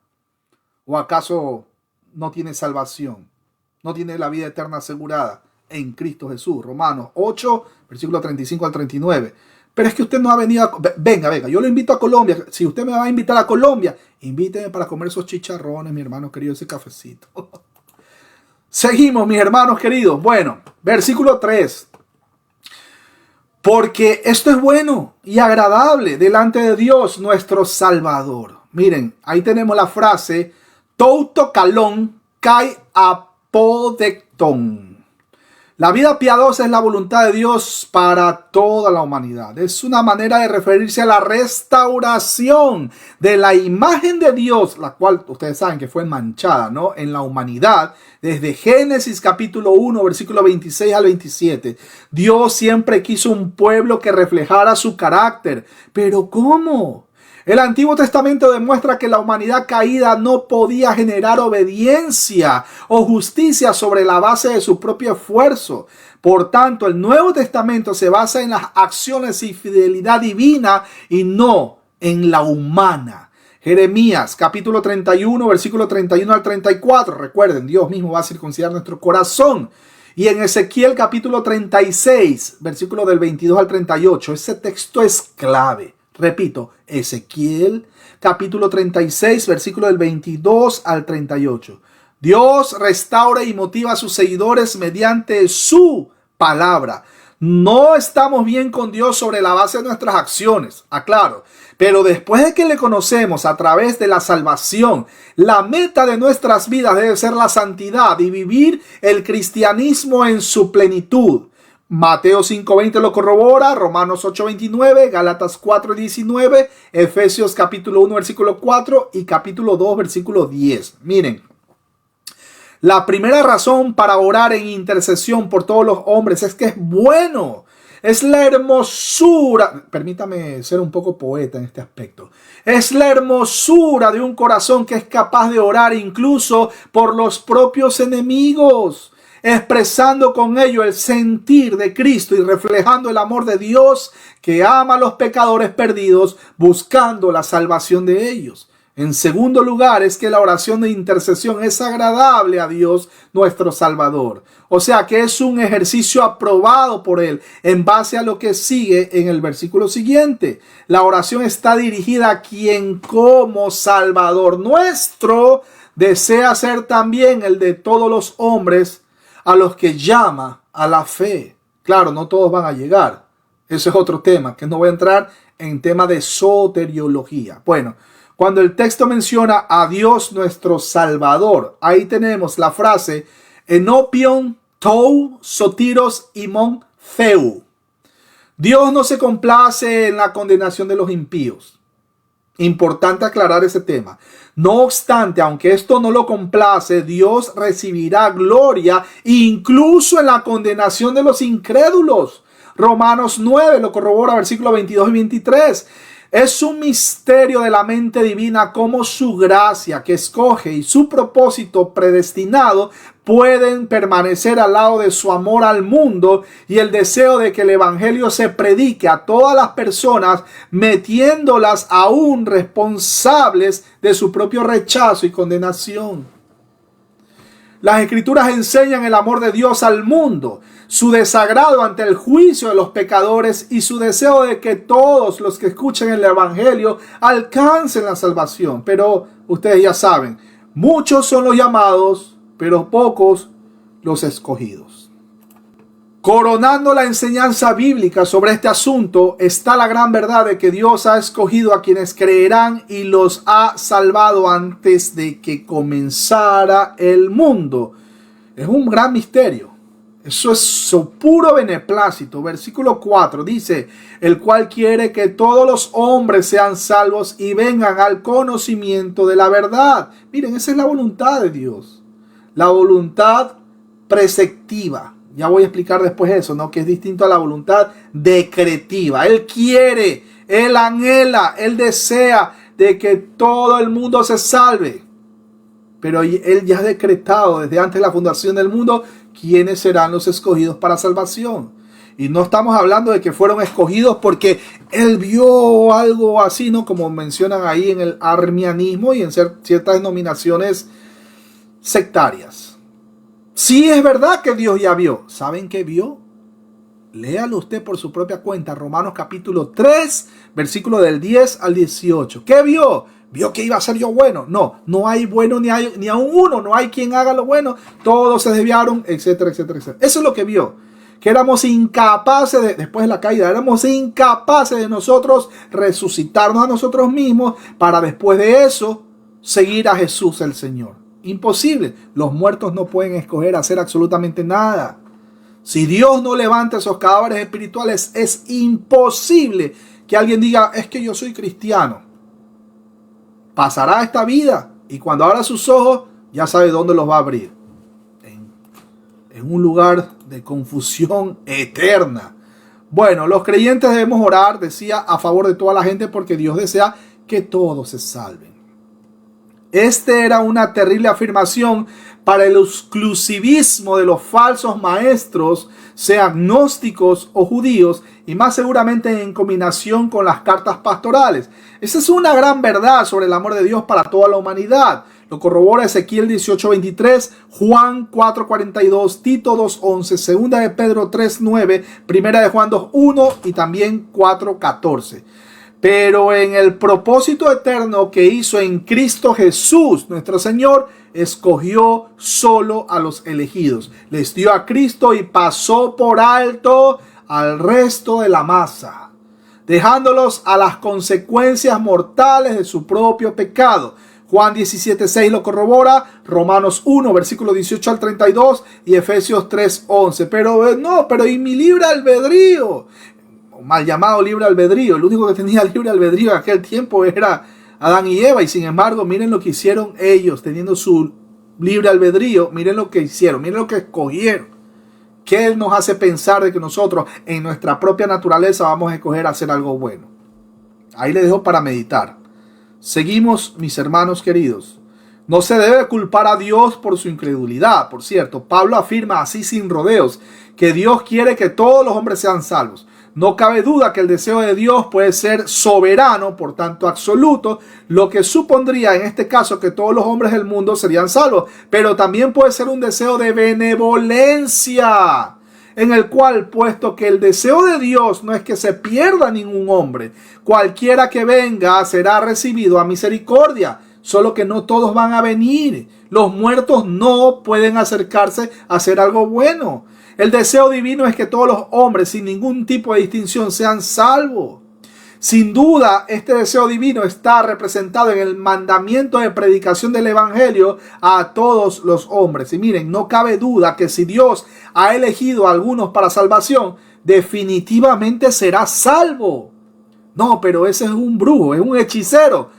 ¿O acaso no tiene salvación? ¿No tiene la vida eterna asegurada en Cristo Jesús? Romanos 8, versículo 35 al 39. Pero es que usted no ha venido venga, yo lo invito a Colombia. Si usted me va a invitar a Colombia, invíteme para comer esos chicharrones, mi hermano querido, ese cafecito. Seguimos, mis hermanos queridos. Bueno, versículo 3. Porque esto es bueno y agradable delante de Dios nuestro Salvador. Miren, ahí tenemos la frase touto kalon kai apodecton. La vida piadosa es la voluntad de Dios para toda la humanidad. Es una manera de referirse a la restauración de la imagen de Dios, la cual ustedes saben que fue manchada, ¿no?, en la humanidad. Desde Génesis capítulo 1, versículo 26 al 27. Dios siempre quiso un pueblo que reflejara su carácter. ¿Pero cómo? El Antiguo Testamento demuestra que la humanidad caída no podía generar obediencia o justicia sobre la base de su propio esfuerzo. Por tanto, el Nuevo Testamento se basa en las acciones y fidelidad divina y no en la humana. Jeremías capítulo 31, versículo 31 al 34. Recuerden, Dios mismo va a circuncidar nuestro corazón. Y en Ezequiel capítulo 36, versículo del 22 al 38. Ese texto es clave. Repito, Ezequiel capítulo 36, versículo del 22 al 38. Dios restaura y motiva a sus seguidores mediante su palabra. No estamos bien con Dios sobre la base de nuestras acciones, aclaro. Pero después de que le conocemos a través de la salvación, la meta de nuestras vidas debe ser la santidad y vivir el cristianismo en su plenitud. Mateo 5:20 lo corrobora, Romanos 8:29, Gálatas 4:19, Efesios capítulo 1 versículo 4 y capítulo 2 versículo 10. Miren, la primera razón para orar en intercesión por todos los hombres es que es bueno. Es la hermosura, permítame ser un poco poeta en este aspecto. Es la hermosura de un corazón que es capaz de orar incluso por los propios enemigos, expresando con ello el sentir de Cristo y reflejando el amor de Dios que ama a los pecadores perdidos, buscando la salvación de ellos. En segundo lugar, es que la oración de intercesión es agradable a Dios, nuestro Salvador. O sea que es un ejercicio aprobado por Él en base a lo que sigue en el versículo siguiente. La oración está dirigida a quien como Salvador nuestro desea ser también el de todos los hombres a los que llama a la fe. Claro, no todos van a llegar. Ese es otro tema, que no voy a entrar en tema de soteriología. Bueno, cuando el texto menciona a Dios nuestro Salvador, ahí tenemos la frase Enopion tou sotiros imon theu. Dios no se complace en la condenación de los impíos. Importante aclarar ese tema. No obstante, aunque esto no lo complace, Dios recibirá gloria incluso en la condenación de los incrédulos. Romanos 9 lo corrobora, versículos 22 y 23. Es un misterio de la mente divina cómo su gracia que escoge y su propósito predestinado pueden permanecer al lado de su amor al mundo y el deseo de que el evangelio se predique a todas las personas, metiéndolas aún responsables de su propio rechazo y condenación. Las escrituras enseñan el amor de Dios al mundo, su desagrado ante el juicio de los pecadores y su deseo de que todos los que escuchen el evangelio alcancen la salvación. Pero ustedes ya saben, muchos son los llamados, pero pocos los escogidos. Coronando la enseñanza bíblica sobre este asunto está la gran verdad de que Dios ha escogido a quienes creerán y los ha salvado antes de que comenzara el mundo. Es un gran misterio. Eso es su puro beneplácito. Versículo 4 dice, el cual quiere que todos los hombres sean salvos y vengan al conocimiento de la verdad. Miren, esa es la voluntad de Dios. La voluntad preceptiva. Ya voy a explicar después eso, ¿no? Que es distinto a la voluntad decretiva. Él quiere, Él anhela, Él desea de que todo el mundo se salve. Pero Él ya ha decretado desde antes de la fundación del mundo quiénes serán los escogidos para salvación. Y no estamos hablando de que fueron escogidos porque Él vio algo así, ¿no? Como mencionan ahí en el arminianismo y en ciertas denominaciones sectarias. Sí es verdad que Dios ya vio. ¿Saben qué vio? Léalo usted por su propia cuenta. Romanos capítulo 3, versículo del 10 al 18. ¿Qué vio? ¿Vio que iba a ser yo bueno? No hay bueno ni a un uno. No hay quien haga lo bueno. Todos se desviaron, etcétera, etcétera, etcétera. Eso es lo que vio. Que éramos incapaces, después de la caída, éramos incapaces de nosotros resucitarnos a nosotros mismos para después de eso seguir a Jesús el Señor. Imposible. Los muertos no pueden escoger hacer absolutamente nada. Si Dios no levanta esos cadáveres espirituales, es imposible que alguien diga, es que yo soy cristiano. Pasará esta vida y cuando abra sus ojos, ya sabe dónde los va a abrir. En un lugar de confusión eterna. Bueno, los creyentes debemos orar, decía, a favor de toda la gente porque Dios desea que todos se salven. Este era una terrible afirmación para el exclusivismo de los falsos maestros, sean gnósticos o judíos, y más seguramente en combinación con las cartas pastorales. Esa es una gran verdad sobre el amor de Dios para toda la humanidad. Lo corrobora Ezequiel 18:23, Juan 4:42, Tito 2:11, Segunda de Pedro 3:9, Primera de Juan 2:1 y también 4:14. Pero en el propósito eterno que hizo en Cristo Jesús, nuestro Señor, escogió solo a los elegidos. Les dio a Cristo y pasó por alto al resto de la masa, dejándolos a las consecuencias mortales de su propio pecado. Juan 17:6 lo corrobora, Romanos 1, versículo 18 al 32 y Efesios 3:11. Pero ¿y mi libre albedrío? Mal llamado libre albedrío. El único que tenía libre albedrío en aquel tiempo era Adán y Eva, y sin embargo miren lo que hicieron ellos teniendo su libre albedrío. Miren lo que hicieron, miren lo que escogieron. ¿Qué nos hace pensar de que nosotros en nuestra propia naturaleza vamos a escoger hacer algo bueno? Ahí les dejo para meditar. Seguimos, mis hermanos queridos. No se debe culpar a Dios por su incredulidad. Por cierto, Pablo afirma así sin rodeos que Dios quiere que todos los hombres sean salvos. No cabe duda que el deseo de Dios puede ser soberano, por tanto absoluto, lo que supondría en este caso que todos los hombres del mundo serían salvos, pero también puede ser un deseo de benevolencia, en el cual, puesto que el deseo de Dios no es que se pierda ningún hombre, cualquiera que venga será recibido a misericordia, solo que no todos van a venir. Los muertos no pueden acercarse a hacer algo bueno. El deseo divino es que todos los hombres, sin ningún tipo de distinción, sean salvos. Sin duda, este deseo divino está representado en el mandamiento de predicación del evangelio a todos los hombres. Y miren, no cabe duda que si Dios ha elegido a algunos para salvación, definitivamente será salvo. No, pero ese es un brujo, es un hechicero.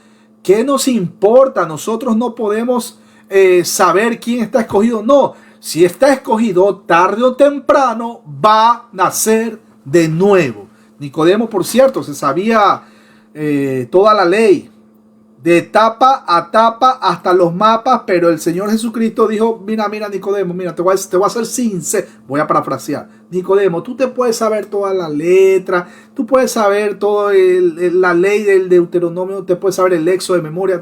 ¿Qué nos importa? Nosotros no podemos saber quién está escogido. No. Si está escogido, tarde o temprano va a nacer de nuevo. Nicodemo, por cierto, se sabía toda la ley, de tapa a tapa hasta los mapas, pero el Señor Jesucristo dijo, mira Nicodemo, mira, te voy a hacer sincero, voy a parafrasear, Nicodemo, tú te puedes saber toda la letra, tú puedes saber toda la ley del Deuteronomio, te puedes saber el Éxodo de memoria,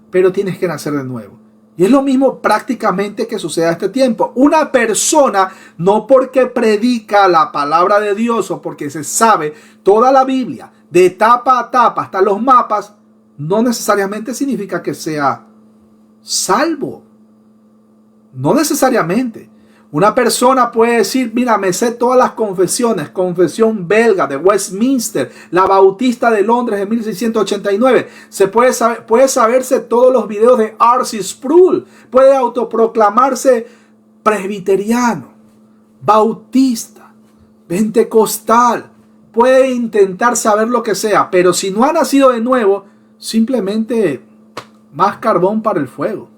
pero tienes que nacer de nuevo. Y es lo mismo prácticamente que sucede a este tiempo. Una persona, no porque predica la palabra de Dios o porque se sabe toda la Biblia, de tapa a tapa hasta los mapas, no necesariamente significa que sea salvo. No necesariamente. Una persona puede decir, mira, me sé todas las confesiones, confesión belga de Westminster, la Bautista de Londres en 1689. Puede saberse todos los videos de R.C. Sproul. Puede autoproclamarse presbiteriano, bautista, pentecostal. Puede intentar saber lo que sea, pero si no ha nacido de nuevo, simplemente más carbón para el fuego.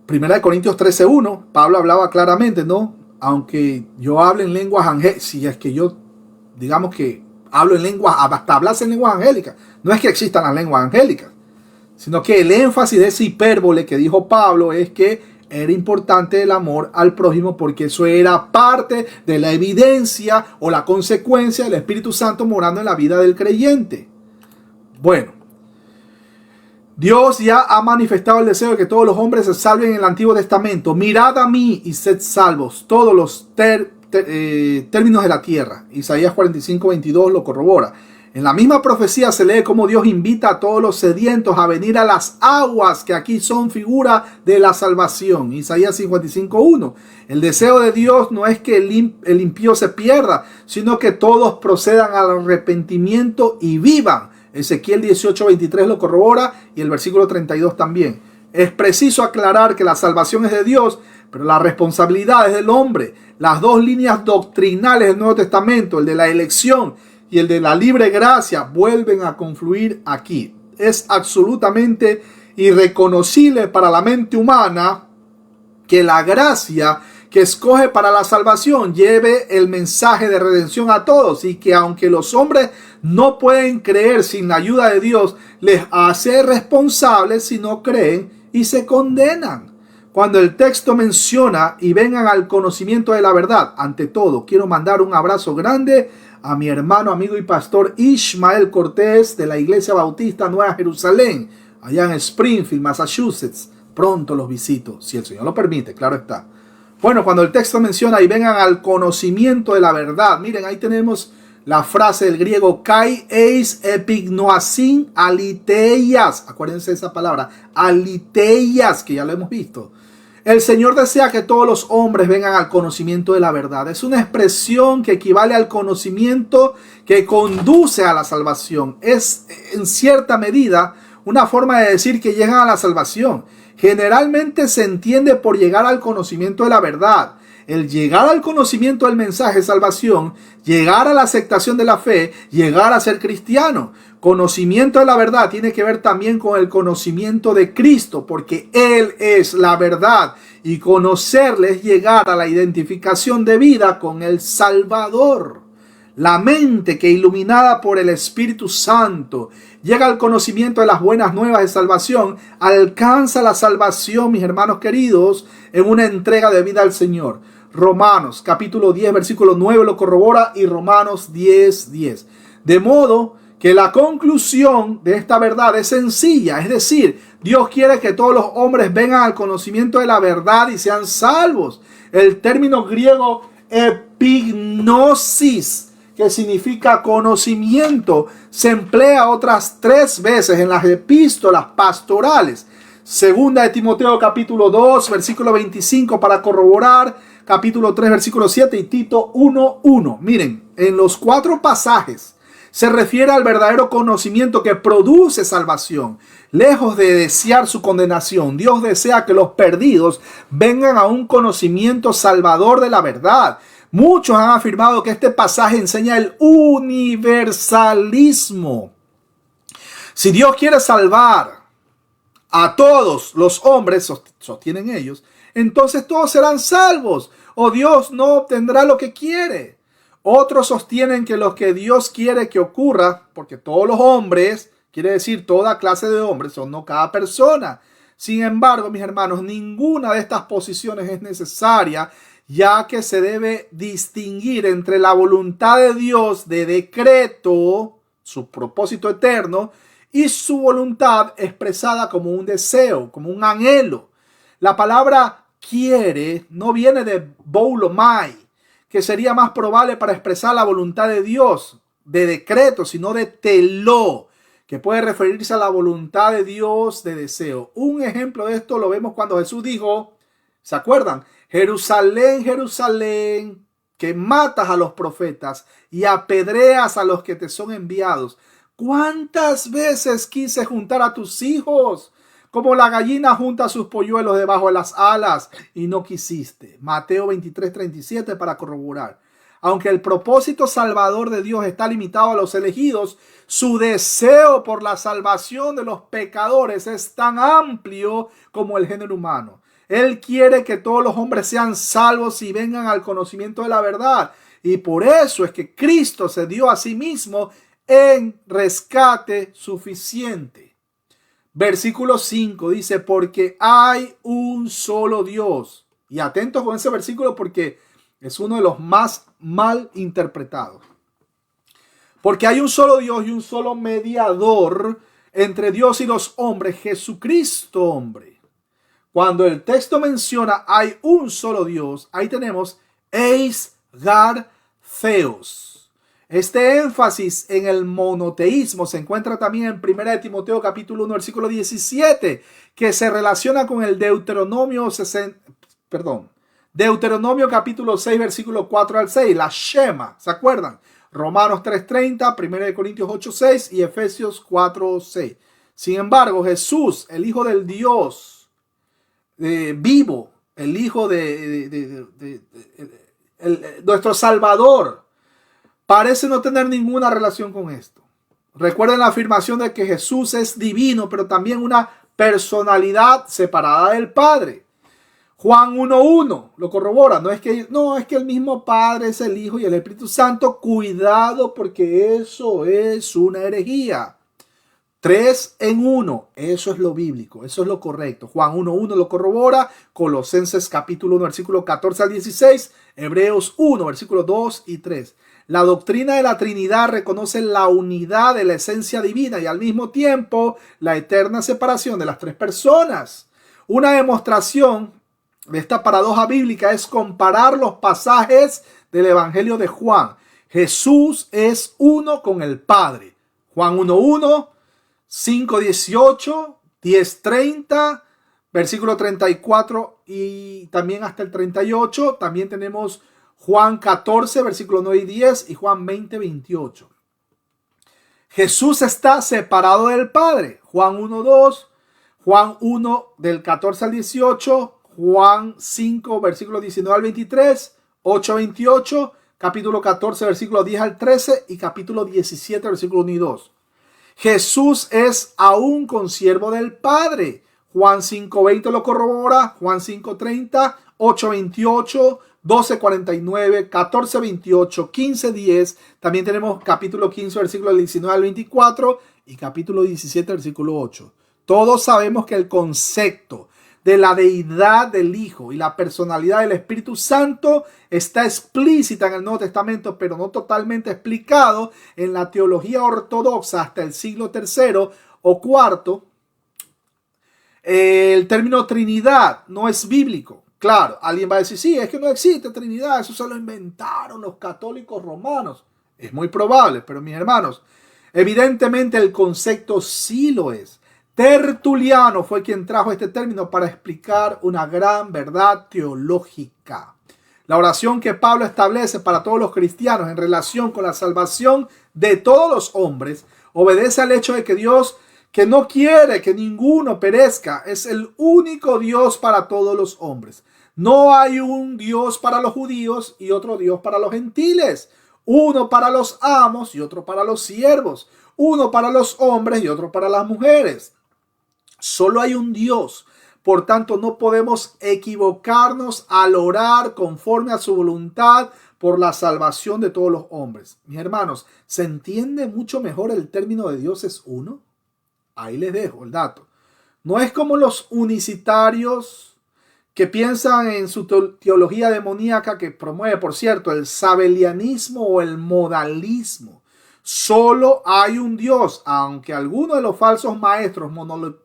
Primera de Corintios 13:1, Pablo hablaba claramente, ¿no? Aunque yo hable en lenguas angélicas, si es que yo, digamos que hablo en lenguas, hasta hablas en lenguas angélicas, no es que existan las lenguas angélicas, sino que el énfasis de esa hipérbole que dijo Pablo es que era importante el amor al prójimo porque eso era parte de la evidencia o la consecuencia del Espíritu Santo morando en la vida del creyente. Bueno, Dios ya ha manifestado el deseo de que todos los hombres se salven en el Antiguo Testamento. Mirad a mí y sed salvos, todos los términos de la tierra. Isaías 45:22 lo corrobora. En la misma profecía se lee cómo Dios invita a todos los sedientos a venir a las aguas, que aquí son figura de la salvación. Isaías 55:1. El deseo de Dios no es que el impío se pierda, sino que todos procedan al arrepentimiento y vivan. Ezequiel 18:23 lo corrobora y el versículo 32 también. Es preciso aclarar que la salvación es de Dios, pero la responsabilidad es del hombre. Las dos líneas doctrinales del Nuevo Testamento, el de la elección y el de la libre gracia, vuelven a confluir aquí. Es absolutamente irreconocible para la mente humana que la gracia que escoge para la salvación lleve el mensaje de redención a todos, y que aunque los hombres no pueden creer sin la ayuda de Dios, les hace responsables si no creen y se condenan. Cuando el texto menciona y vengan al conocimiento de la verdad, ante todo quiero mandar un abrazo grande a mi hermano, amigo y pastor Ishmael Cortés de la Iglesia Bautista Nueva Jerusalén, allá en Springfield, Massachusetts. Pronto los visito, si el Señor lo permite, claro está. Bueno, cuando el texto menciona y vengan al conocimiento de la verdad, miren, ahí tenemos la frase del griego kai eis epignoasin aliteias. Acuérdense de esa palabra, aliteias, que ya lo hemos visto. El Señor desea que todos los hombres vengan al conocimiento de la verdad. Es una expresión que equivale al conocimiento que conduce a la salvación. Es, en cierta medida, una forma de decir que llegan a la salvación. Generalmente se entiende por llegar al conocimiento de la verdad. El llegar al conocimiento del mensaje de salvación, llegar a la aceptación de la fe, llegar a ser cristiano. Conocimiento de la verdad tiene que ver también con el conocimiento de Cristo, porque Él es la verdad. Y conocerle es llegar a la identificación de vida con el Salvador. La mente que, iluminada por el Espíritu Santo, llega al conocimiento de las buenas nuevas de salvación, alcanza la salvación, mis hermanos queridos, en una entrega de vida al Señor. Romanos capítulo 10 versículo 9 lo corrobora, y Romanos 10:10. De modo que la conclusión de esta verdad es sencilla, es decir, Dios quiere que todos los hombres vengan al conocimiento de la verdad y sean salvos. El término griego epignosis, que significa conocimiento, se emplea otras 3 veces en las epístolas pastorales. Segunda de Timoteo capítulo 2 versículo 25 para corroborar, capítulo 3 versículo 7 y Tito 1:1. Miren, en los 4 pasajes se refiere al verdadero conocimiento que produce salvación. Lejos de desear su condenación, Dios desea que los perdidos vengan a un conocimiento salvador de la verdad. Muchos han afirmado que este pasaje enseña el universalismo. Si Dios quiere salvar a todos los hombres, sostienen ellos, entonces todos serán salvos, o Dios no obtendrá lo que quiere. Otros sostienen que lo que Dios quiere que ocurra, porque todos los hombres, quiere decir toda clase de hombres, son no cada persona. Sin embargo, mis hermanos, ninguna de estas posiciones es necesaria, ya que se debe distinguir entre la voluntad de Dios de decreto, su propósito eterno, y su voluntad expresada como un deseo, como un anhelo. La palabra quiere no viene de boulomai, que sería más probable para expresar la voluntad de Dios, de decreto, sino de teló, que puede referirse a la voluntad de Dios de deseo. Un ejemplo de esto lo vemos cuando Jesús dijo, ¿se acuerdan? Jerusalén, Jerusalén, que matas a los profetas y apedreas a los que te son enviados. ¿Cuántas veces quise juntar a tus hijos como la gallina junta sus polluelos debajo de las alas y no quisiste? Mateo 23:37 para corroborar. Aunque el propósito salvador de Dios está limitado a los elegidos, su deseo por la salvación de los pecadores es tan amplio como el género humano. Él quiere que todos los hombres sean salvos y vengan al conocimiento de la verdad. Y por eso es que Cristo se dio a sí mismo en rescate suficiente. Versículo 5 dice, porque hay un solo Dios. Y atentos con ese versículo porque es uno de los más mal interpretados. Porque hay un solo Dios y un solo mediador entre Dios y los hombres, Jesucristo hombre. Cuando el texto menciona hay un solo Dios, ahí tenemos eis gar theos. Este énfasis en el monoteísmo se encuentra también en 1 Timoteo capítulo 1 versículo 17, que se relaciona con el Deuteronomio capítulo 6 versículo 4 al 6, la Shema, ¿se acuerdan? Romanos 3:30, 1 Corintios 8:6 y Efesios 4:6. Sin embargo, Jesús, el Hijo del Dios vivo, el Hijo nuestro Salvador, parece no tener ninguna relación con esto. Recuerden la afirmación de que Jesús es divino, pero también una personalidad separada del Padre. Juan 1:1 lo corrobora. No es que el mismo Padre es el Hijo y el Espíritu Santo. Cuidado, porque eso es una herejía. 3 en 1, eso es lo bíblico, eso es lo correcto. Juan 1:1 lo corrobora, Colosenses capítulo 1 versículo 14 al 16, Hebreos 1 versículos 2 y 3. La doctrina de la Trinidad reconoce la unidad de la esencia divina y al mismo tiempo la eterna separación de las tres personas. Una demostración de esta paradoja bíblica es comparar los pasajes del Evangelio de Juan. Jesús es uno con el Padre. Juan 1:1, 5:18, 10:30, versículo 34 y también hasta el 38. También tenemos Juan 14, versículo 9 y 10 y Juan 20:28. Jesús está separado del Padre. Juan 1:2, Juan 1 del 14 al 18, Juan 5, versículo 19 al 23, 8:28, capítulo 14, versículo 10 al 13 y capítulo 17, versículo 1 y 2. Jesús es aún consiervo del Padre. Juan 5:20 lo corrobora, Juan 5:30, 8:28, 12:49, 14:28, 15:10. También tenemos capítulo 15, versículo 19 al 24 y capítulo 17, versículo 8. Todos sabemos que el concepto de la deidad del Hijo y la personalidad del Espíritu Santo está explícita en el Nuevo Testamento, pero no totalmente explicado en la teología ortodoxa hasta el siglo III o IV. El término Trinidad no es bíblico. Claro, alguien va a decir, sí, es que no existe Trinidad, eso se lo inventaron los católicos romanos. Es muy probable, pero mis hermanos, evidentemente el concepto sí lo es. Tertuliano fue quien trajo este término para explicar una gran verdad teológica. La oración que Pablo establece para todos los cristianos en relación con la salvación de todos los hombres obedece al hecho de que Dios, que no quiere que ninguno perezca, es el único Dios para todos los hombres. No hay un Dios para los judíos y otro Dios para los gentiles. Uno para los amos y otro para los siervos. Uno para los hombres y otro para las mujeres. Solo hay un Dios, por tanto no podemos equivocarnos al orar conforme a su voluntad por la salvación de todos los hombres. Mis hermanos, ¿se entiende mucho mejor el término de Dios es uno? Ahí les dejo el dato. No es como los unicitarios que piensan en su teología demoníaca que promueve, por cierto, el sabelianismo o el modalismo. Solo hay un Dios, aunque algunos de los falsos maestros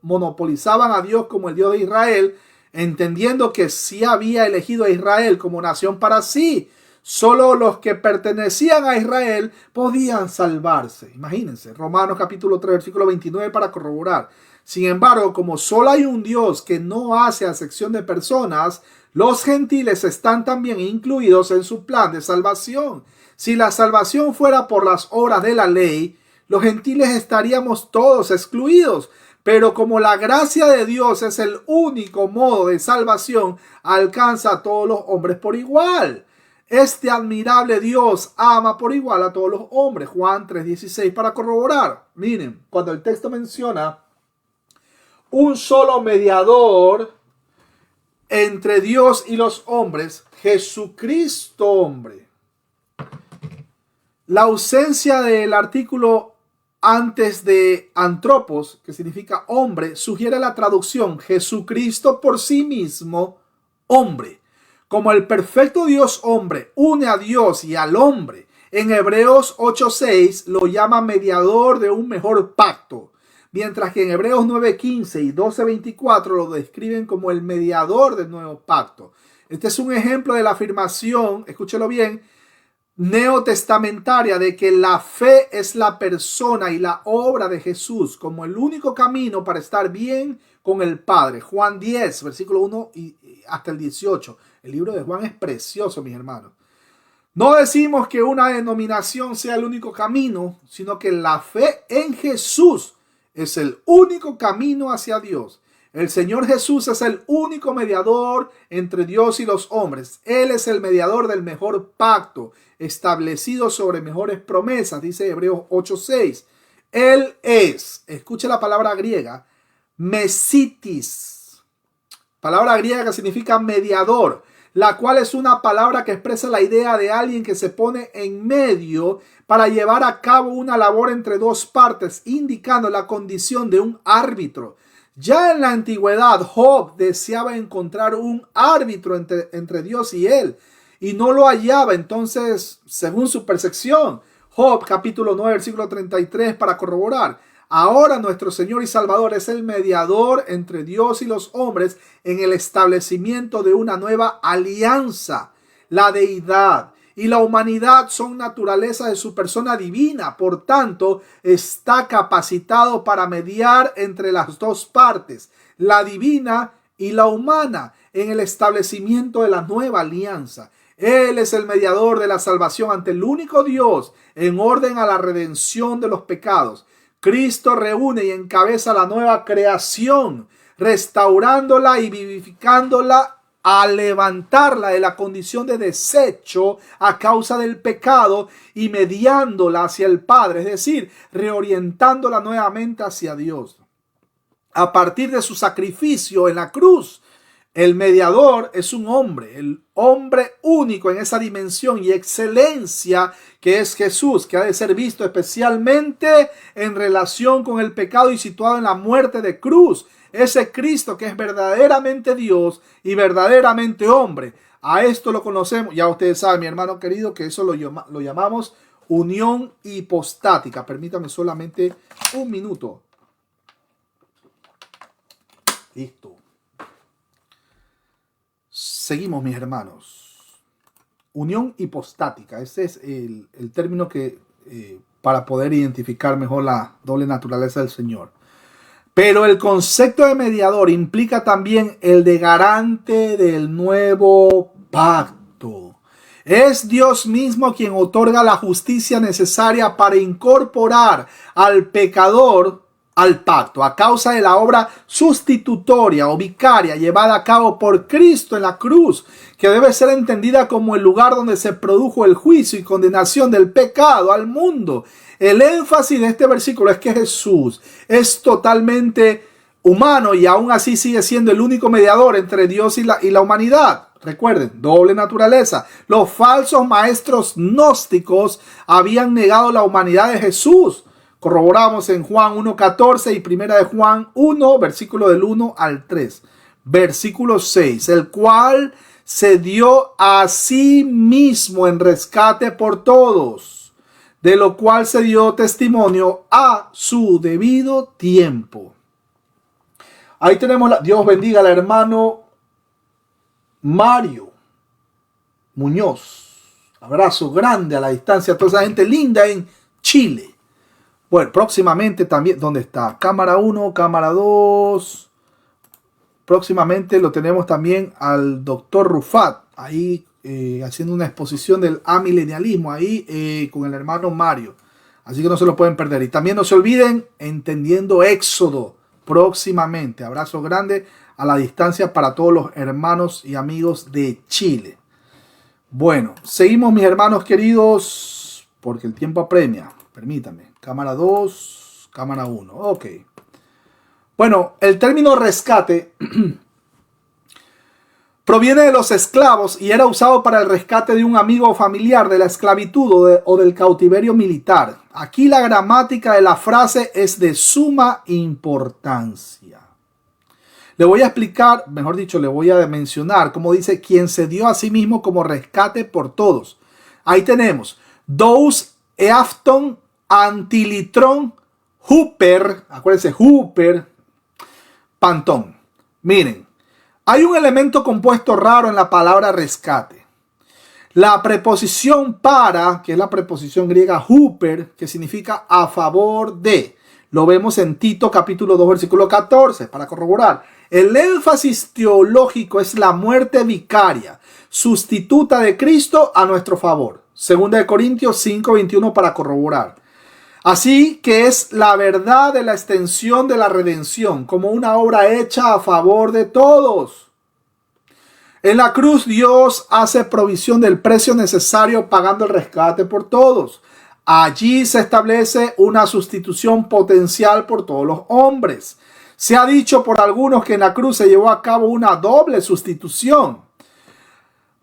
monopolizaban a Dios como el Dios de Israel, entendiendo que sí había elegido a Israel como nación para sí. Solo los que pertenecían a Israel podían salvarse. Imagínense, Romanos capítulo 3, versículo 29 para corroborar. Sin embargo, como solo hay un Dios que no hace acepción de personas, los gentiles están también incluidos en su plan de salvación. Si la salvación fuera por las obras de la ley, los gentiles estaríamos todos excluidos. Pero como la gracia de Dios es el único modo de salvación, alcanza a todos los hombres por igual. Este admirable Dios ama por igual a todos los hombres. Juan 3:16 para corroborar. Miren, cuando el texto menciona un solo mediador entre Dios y los hombres, Jesucristo hombre. La ausencia del artículo antes de antropos, que significa hombre, sugiere la traducción Jesucristo por sí mismo, hombre. Como el perfecto Dios hombre une a Dios y al hombre, en Hebreos 8:6 lo llama mediador de un mejor pacto, mientras que en Hebreos 9:15 y 12:24 lo describen como el mediador del nuevo pacto. Este es un ejemplo de la afirmación, escúchelo bien, neotestamentaria de que la fe es la persona y la obra de Jesús como el único camino para estar bien con el Padre. Juan 10, versículo 1 y hasta el 18. El libro de Juan es precioso, mis hermanos. No decimos que una denominación sea el único camino, sino que la fe en Jesús es el único camino hacia Dios. El Señor Jesús es el único mediador entre Dios y los hombres. Él es el mediador del mejor pacto, establecido sobre mejores promesas, dice Hebreos 8:6. Él es, escuche la palabra griega, mesitis, palabra griega que significa mediador, la cual es una palabra que expresa la idea de alguien que se pone en medio para llevar a cabo una labor entre dos partes, indicando la condición de un árbitro. Ya en la antigüedad, Job deseaba encontrar un árbitro entre Dios y él, y no lo hallaba. Entonces, según su percepción, Job capítulo 9, versículo 33 para corroborar. Ahora nuestro Señor y Salvador es el mediador entre Dios y los hombres en el establecimiento de una nueva alianza. La deidad y la humanidad son naturaleza de su persona divina, por tanto, está capacitado para mediar entre las dos partes, la divina y la humana, en el establecimiento de la nueva alianza. Él es el mediador de la salvación ante el único Dios en orden a la redención de los pecados. Cristo reúne y encabeza la nueva creación, restaurándola y vivificándola, a levantarla de la condición de desecho a causa del pecado y mediándola hacia el Padre, es decir, reorientándola nuevamente hacia Dios. A partir de su sacrificio en la cruz, el mediador es un hombre, el hombre único en esa dimensión y excelencia que es Jesús, que ha de ser visto especialmente en relación con el pecado y situado en la muerte de cruz. Ese Cristo que es verdaderamente Dios y verdaderamente hombre. A esto lo conocemos, ya ustedes saben, mi hermano querido, que eso lo llamamos unión hipostática. Permítame solamente un minuto. Listo. Seguimos, mis hermanos. Unión hipostática. Ese es el término que para poder identificar mejor la doble naturaleza del Señor. Pero el concepto de mediador implica también el de garante del nuevo pacto. Es Dios mismo quien otorga la justicia necesaria para incorporar al pecador al pacto, a causa de la obra sustitutoria o vicaria llevada a cabo por Cristo en la cruz, que debe ser entendida como el lugar donde se produjo el juicio y condenación del pecado al mundo. El énfasis de este versículo es que Jesús es totalmente humano y aún así sigue siendo el único mediador entre Dios y la humanidad. Recuerden, doble naturaleza. Los falsos maestros gnósticos habían negado la humanidad de Jesús. Corroboramos en Juan 1:14 y primera de Juan 1, versículo del 1 al 3. Versículo 6, el cual se dio a sí mismo en rescate por todos, de lo cual se dio testimonio a su debido tiempo. Ahí tenemos, Dios bendiga al hermano Mario Muñoz. Abrazo grande a la distancia a toda esa gente linda en Chile. Bueno, próximamente también, ¿dónde está? Cámara 1, cámara 2. Próximamente lo tenemos también al doctor Rufat, ahí haciendo una exposición del amilenialismo, ahí con el hermano Mario. Así que no se lo pueden perder. Y también no se olviden, Entendiendo Éxodo, próximamente. Abrazo grande a la distancia para todos los hermanos y amigos de Chile. Bueno, seguimos mis hermanos queridos, porque el tiempo apremia. Permítanme. Cámara 2, cámara 1. Ok. Bueno, el término rescate proviene de los esclavos y era usado para el rescate de un amigo o familiar de la esclavitud o del cautiverio militar. Aquí la gramática de la frase es de suma importancia. Le voy a explicar, mejor dicho, le voy a mencionar cómo dice quien se dio a sí mismo como rescate por todos. Ahí tenemos Dous eafton antilitron huper, acuérdense, huper, pantón. Miren, hay un elemento compuesto raro en la palabra rescate. La preposición para, que es la preposición griega huper, que significa a favor de. Lo vemos en Tito capítulo 2 versículo 14 para corroborar. El énfasis teológico es la muerte vicaria, sustituta de Cristo a nuestro favor. 2 Corintios 5:21 para corroborar. Así que es la verdad de la extensión de la redención como una obra hecha a favor de todos. En la cruz Dios hace provisión del precio necesario pagando el rescate por todos. Allí se establece una sustitución potencial por todos los hombres. Se ha dicho por algunos que en la cruz se llevó a cabo una doble sustitución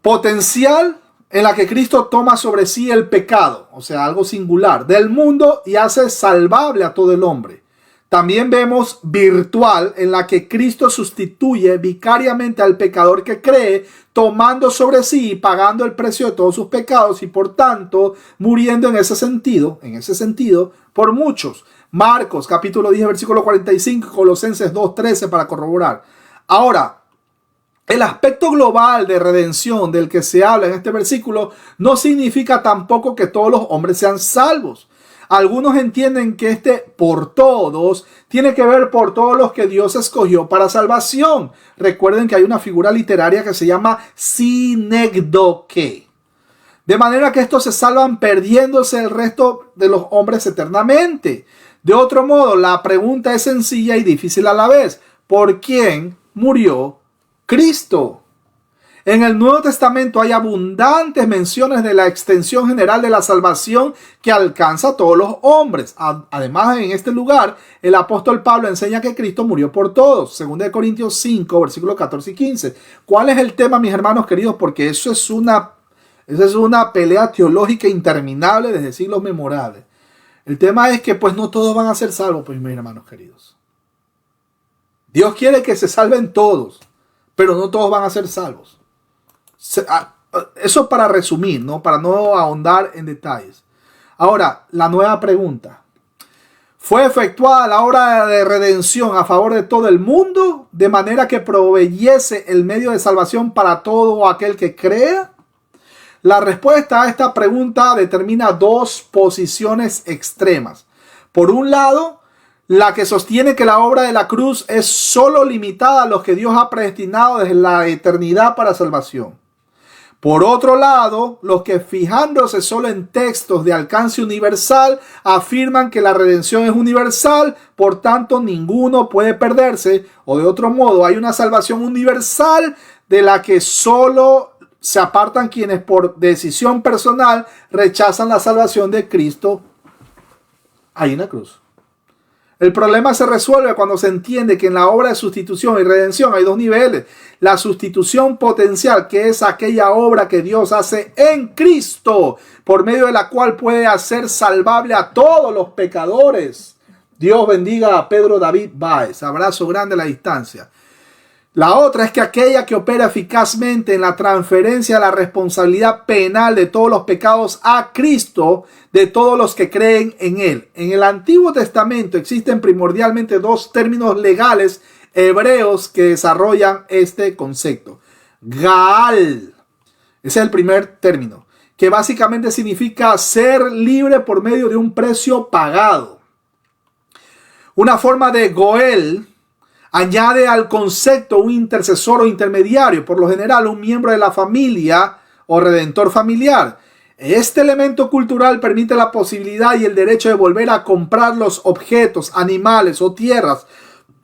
potencial, en la que Cristo toma sobre sí el pecado, o sea, algo singular, del mundo y hace salvable a todo el hombre. También vemos virtual, en la que Cristo sustituye vicariamente al pecador que cree, tomando sobre sí y pagando el precio de todos sus pecados y por tanto muriendo en ese sentido, por muchos. Marcos capítulo 10 versículo 45, Colosenses 2:13 para corroborar. Ahora, el aspecto global de redención del que se habla en este versículo no significa tampoco que todos los hombres sean salvos. Algunos entienden que este por todos tiene que ver por todos los que Dios escogió para salvación. Recuerden que hay una figura literaria que se llama sinecdoque. De manera que estos se salvan perdiéndose el resto de los hombres eternamente. De otro modo, la pregunta es sencilla y difícil a la vez. ¿Por quién murió Cristo? En el Nuevo Testamento hay abundantes menciones de la extensión general de la salvación que alcanza a todos los hombres. Además, en este lugar, el apóstol Pablo enseña que Cristo murió por todos. 2 Corintios 5, versículos 14 y 15. ¿Cuál es el tema, mis hermanos queridos? Porque eso es una pelea teológica interminable desde siglos memorables. El tema es que pues no todos van a ser salvos, pues, mis hermanos queridos. Dios quiere que se salven todos, pero no todos van a ser salvos. Eso para resumir, ¿no? Para no ahondar en detalles. Ahora, la nueva pregunta. ¿Fue efectuada la obra de redención a favor de todo el mundo, de manera que proveyese el medio de salvación para todo aquel que crea? La respuesta a esta pregunta determina dos posiciones extremas. Por un lado, la que sostiene que la obra de la cruz es solo limitada a los que Dios ha predestinado desde la eternidad para salvación. Por otro lado, los que fijándose solo en textos de alcance universal afirman que la redención es universal, por tanto ninguno puede perderse, o de otro modo hay una salvación universal de la que solo se apartan quienes por decisión personal rechazan la salvación de Cristo ahí en la cruz. El problema se resuelve cuando se entiende que en la obra de sustitución y redención hay dos niveles. La sustitución potencial, que es aquella obra que Dios hace en Cristo, por medio de la cual puede hacer salvable a todos los pecadores. Dios bendiga a Pedro David Báez. Abrazo grande a la distancia. La otra es que aquella que opera eficazmente en la transferencia de la responsabilidad penal de todos los pecados a Cristo, de todos los que creen en Él. En el Antiguo Testamento existen primordialmente dos términos legales hebreos que desarrollan este concepto. Gaal, ese es el primer término, que básicamente significa ser libre por medio de un precio pagado. Una forma de Goel añade al concepto un intercesor o intermediario, por lo general un miembro de la familia o redentor familiar. Este elemento cultural permite la posibilidad y el derecho de volver a comprar los objetos, animales o tierras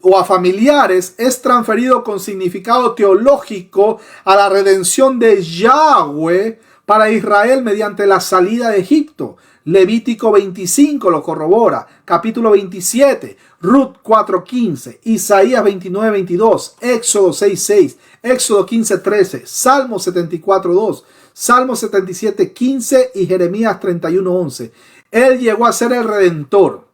o a familiares. Es transferido con significado teológico a la redención de Yahweh para Israel mediante la salida de Egipto. Levítico 25 lo corrobora, capítulo 27, Ruth 4:15, Isaías 29:22, Éxodo 6:6, Éxodo 15:13, Salmo 74:2, Salmo 77:15 y Jeremías 31:11. Él llegó a ser el Redentor.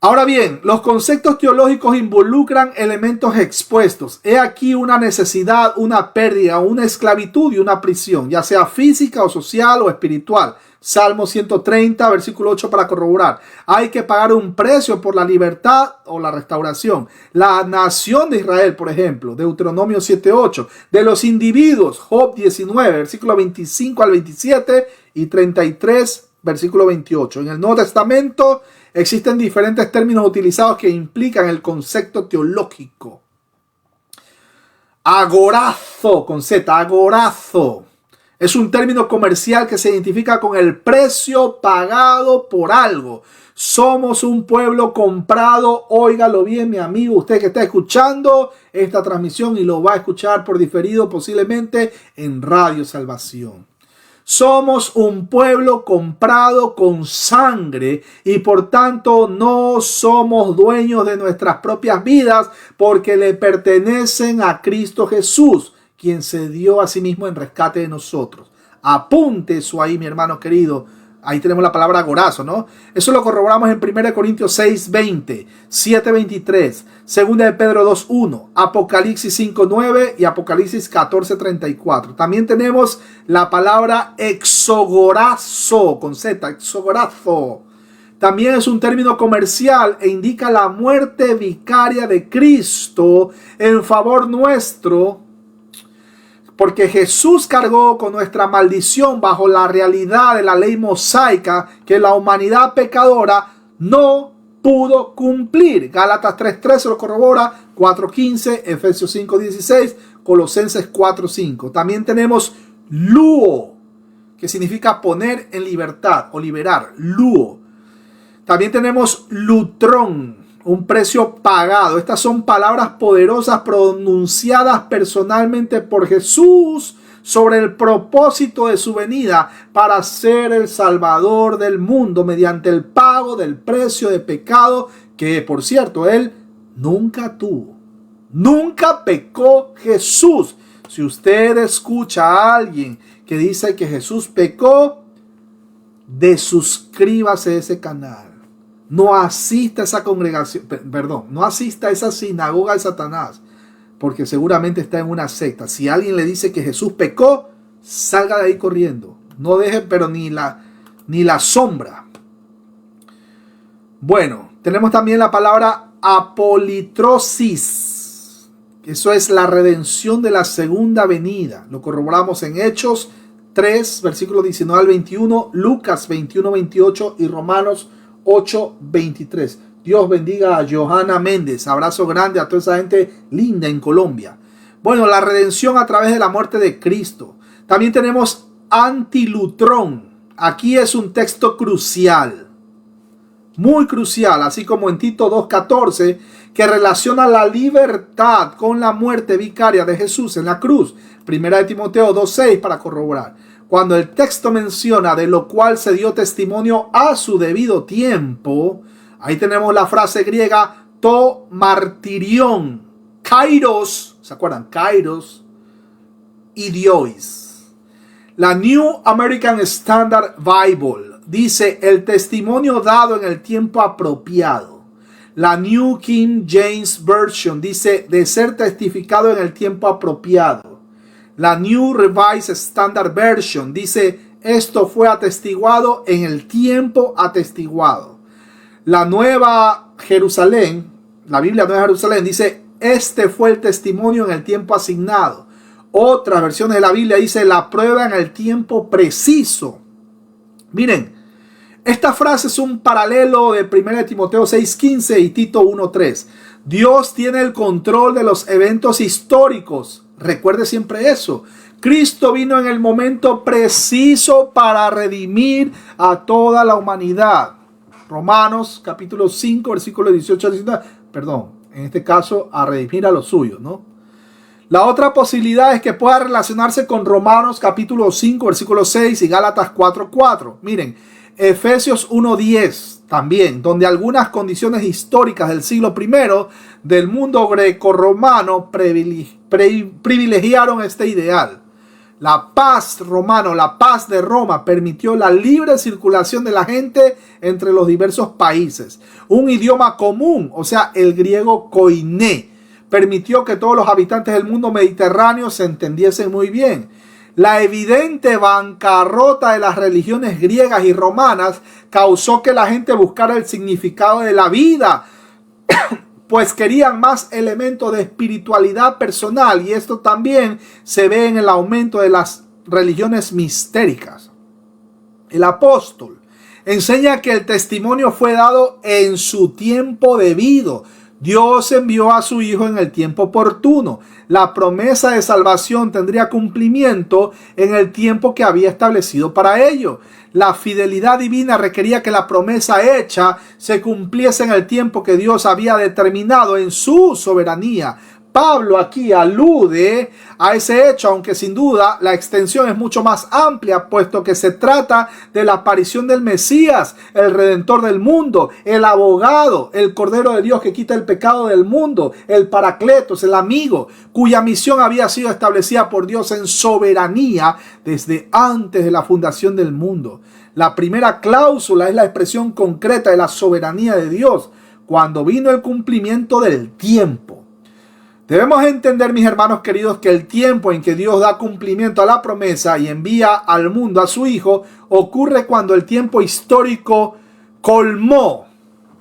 Ahora bien, los conceptos teológicos involucran elementos expuestos. He aquí una necesidad, una pérdida, una esclavitud y una prisión, ya sea física o social o espiritual. Salmo 130, versículo 8 para corroborar. Hay que pagar un precio por la libertad o la restauración. La nación de Israel, por ejemplo, Deuteronomio 7:8. De los individuos, Job 19, versículo 25 al 27 y 33, versículo 28. En el Nuevo Testamento existen diferentes términos utilizados que implican el concepto teológico. Agorazo, con Z, agorazo. Es un término comercial que se identifica con el precio pagado por algo. Somos un pueblo comprado. Óigalo bien, mi amigo, usted que está escuchando esta transmisión y lo va a escuchar por diferido posiblemente en Radio Salvación. Somos un pueblo comprado con sangre y por tanto no somos dueños de nuestras propias vidas porque le pertenecen a Cristo Jesús, quien se dio a sí mismo en rescate de nosotros. Apunte eso ahí, mi hermano querido. Ahí tenemos la palabra agorazo, ¿no? Eso lo corroboramos en 1 Corintios 6:20, 7:23, 2 de Pedro 2:1, Apocalipsis 5:9 y Apocalipsis 14:34. También tenemos la palabra exogorazo, con Z, exogorazo. También es un término comercial e indica la muerte vicaria de Cristo en favor nuestro, porque Jesús cargó con nuestra maldición bajo la realidad de la ley mosaica que la humanidad pecadora no pudo cumplir. Gálatas 3:13 lo corrobora, 4:15, Efesios 5:16, Colosenses 4:5. También tenemos luo, que significa poner en libertad o liberar, luo. También tenemos lutrón, un precio pagado. Estas son palabras poderosas pronunciadas personalmente por Jesús sobre el propósito de su venida para ser el Salvador del mundo mediante el pago del precio de pecado que, por cierto, Él nunca tuvo. Nunca pecó Jesús. Si usted escucha a alguien que dice que Jesús pecó, desuscríbase de ese canal. No asista a esa congregación, no asista a esa sinagoga de Satanás, porque seguramente está en una secta. Si alguien le dice que Jesús pecó, salga de ahí corriendo. No deje, pero ni la sombra. Bueno, tenemos también la palabra apolitrosis. Eso es la redención de la segunda venida. Lo corroboramos en Hechos 3, versículos 19 al 21, Lucas 21:28 y Romanos 8:23. Dios bendiga a Johanna Méndez. Abrazo grande a toda esa gente linda en Colombia. Bueno, la redención a través de la muerte de Cristo. También tenemos antilutrón. Aquí es un texto crucial, muy crucial, así como en Tito 2:14, que relaciona la libertad con la muerte vicaria de Jesús en la cruz. 1 de Timoteo 2:6 para corroborar. Cuando el texto menciona de lo cual se dio testimonio a su debido tiempo, Ahí tenemos la frase griega to martirión, kairos, ¿se acuerdan? Kairos y diois. La New American Standard Bible dice el testimonio dado en el tiempo apropiado. La New King James Version dice de ser testificado en el tiempo apropiado. La New Revised Standard Version dice esto fue atestiguado en el tiempo atestiguado. La Nueva Jerusalén, la Biblia Nueva Jerusalén dice este fue el testimonio en el tiempo asignado. Otras versiones de la Biblia dice la prueba en el tiempo preciso. Miren, esta frase es un paralelo de 1 Timoteo 6:15 y Tito 1:3. Dios tiene el control de los eventos históricos. Recuerde siempre eso. Cristo vino en el momento preciso para redimir a toda la humanidad. Romanos capítulo 5, versículo 18 al 19. Perdón, en este caso a redimir a los suyos, ¿no? La otra posibilidad es que pueda relacionarse con Romanos capítulo 5, versículo 6 y Gálatas 4:4. Miren, Efesios 1:10 también, donde algunas condiciones históricas del siglo I del mundo grecorromano privilegiaron este ideal. La paz romana, la paz de Roma permitió la libre circulación de la gente entre los diversos países. Un idioma común, o sea, el griego koiné, permitió que todos los habitantes del mundo mediterráneo se entendiesen muy bien. La evidente bancarrota de las religiones griegas y romanas causó que la gente buscara el significado de la vida, pues querían más elementos de espiritualidad personal, y esto también se ve en el aumento de las religiones mistéricas. El apóstol enseña que el testimonio fue dado en su tiempo debido. Dios envió a su Hijo en el tiempo oportuno. La promesa de salvación tendría cumplimiento en el tiempo que había establecido para ello. La fidelidad divina requería que la promesa hecha se cumpliese en el tiempo que Dios había determinado en su soberanía. Pablo aquí alude a ese hecho, aunque sin duda la extensión es mucho más amplia, puesto que se trata de la aparición del Mesías, el Redentor del mundo, el abogado, el Cordero de Dios que quita el pecado del mundo, el Paracletos, el amigo, cuya misión había sido establecida por Dios en soberanía desde antes de la fundación del mundo. La primera cláusula es la expresión concreta de la soberanía de Dios, cuando vino el cumplimiento del tiempo. Debemos entender, mis hermanos queridos, que el tiempo en que Dios da cumplimiento a la promesa y envía al mundo a su Hijo ocurre cuando el tiempo histórico colmó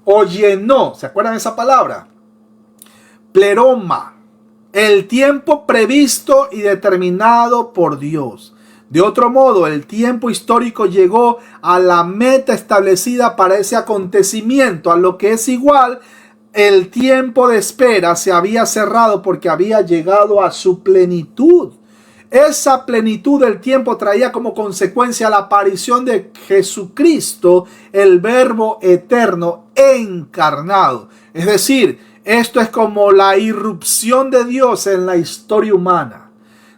o llenó. ¿Se acuerdan de esa palabra? Pleroma. El tiempo previsto y determinado por Dios. De otro modo, el tiempo histórico llegó a la meta establecida para ese acontecimiento, a lo que es igual. El tiempo de espera se había cerrado porque había llegado a su plenitud. Esa plenitud del tiempo traía como consecuencia la aparición de Jesucristo, el Verbo eterno encarnado. Es decir, esto es como la irrupción de Dios en la historia humana.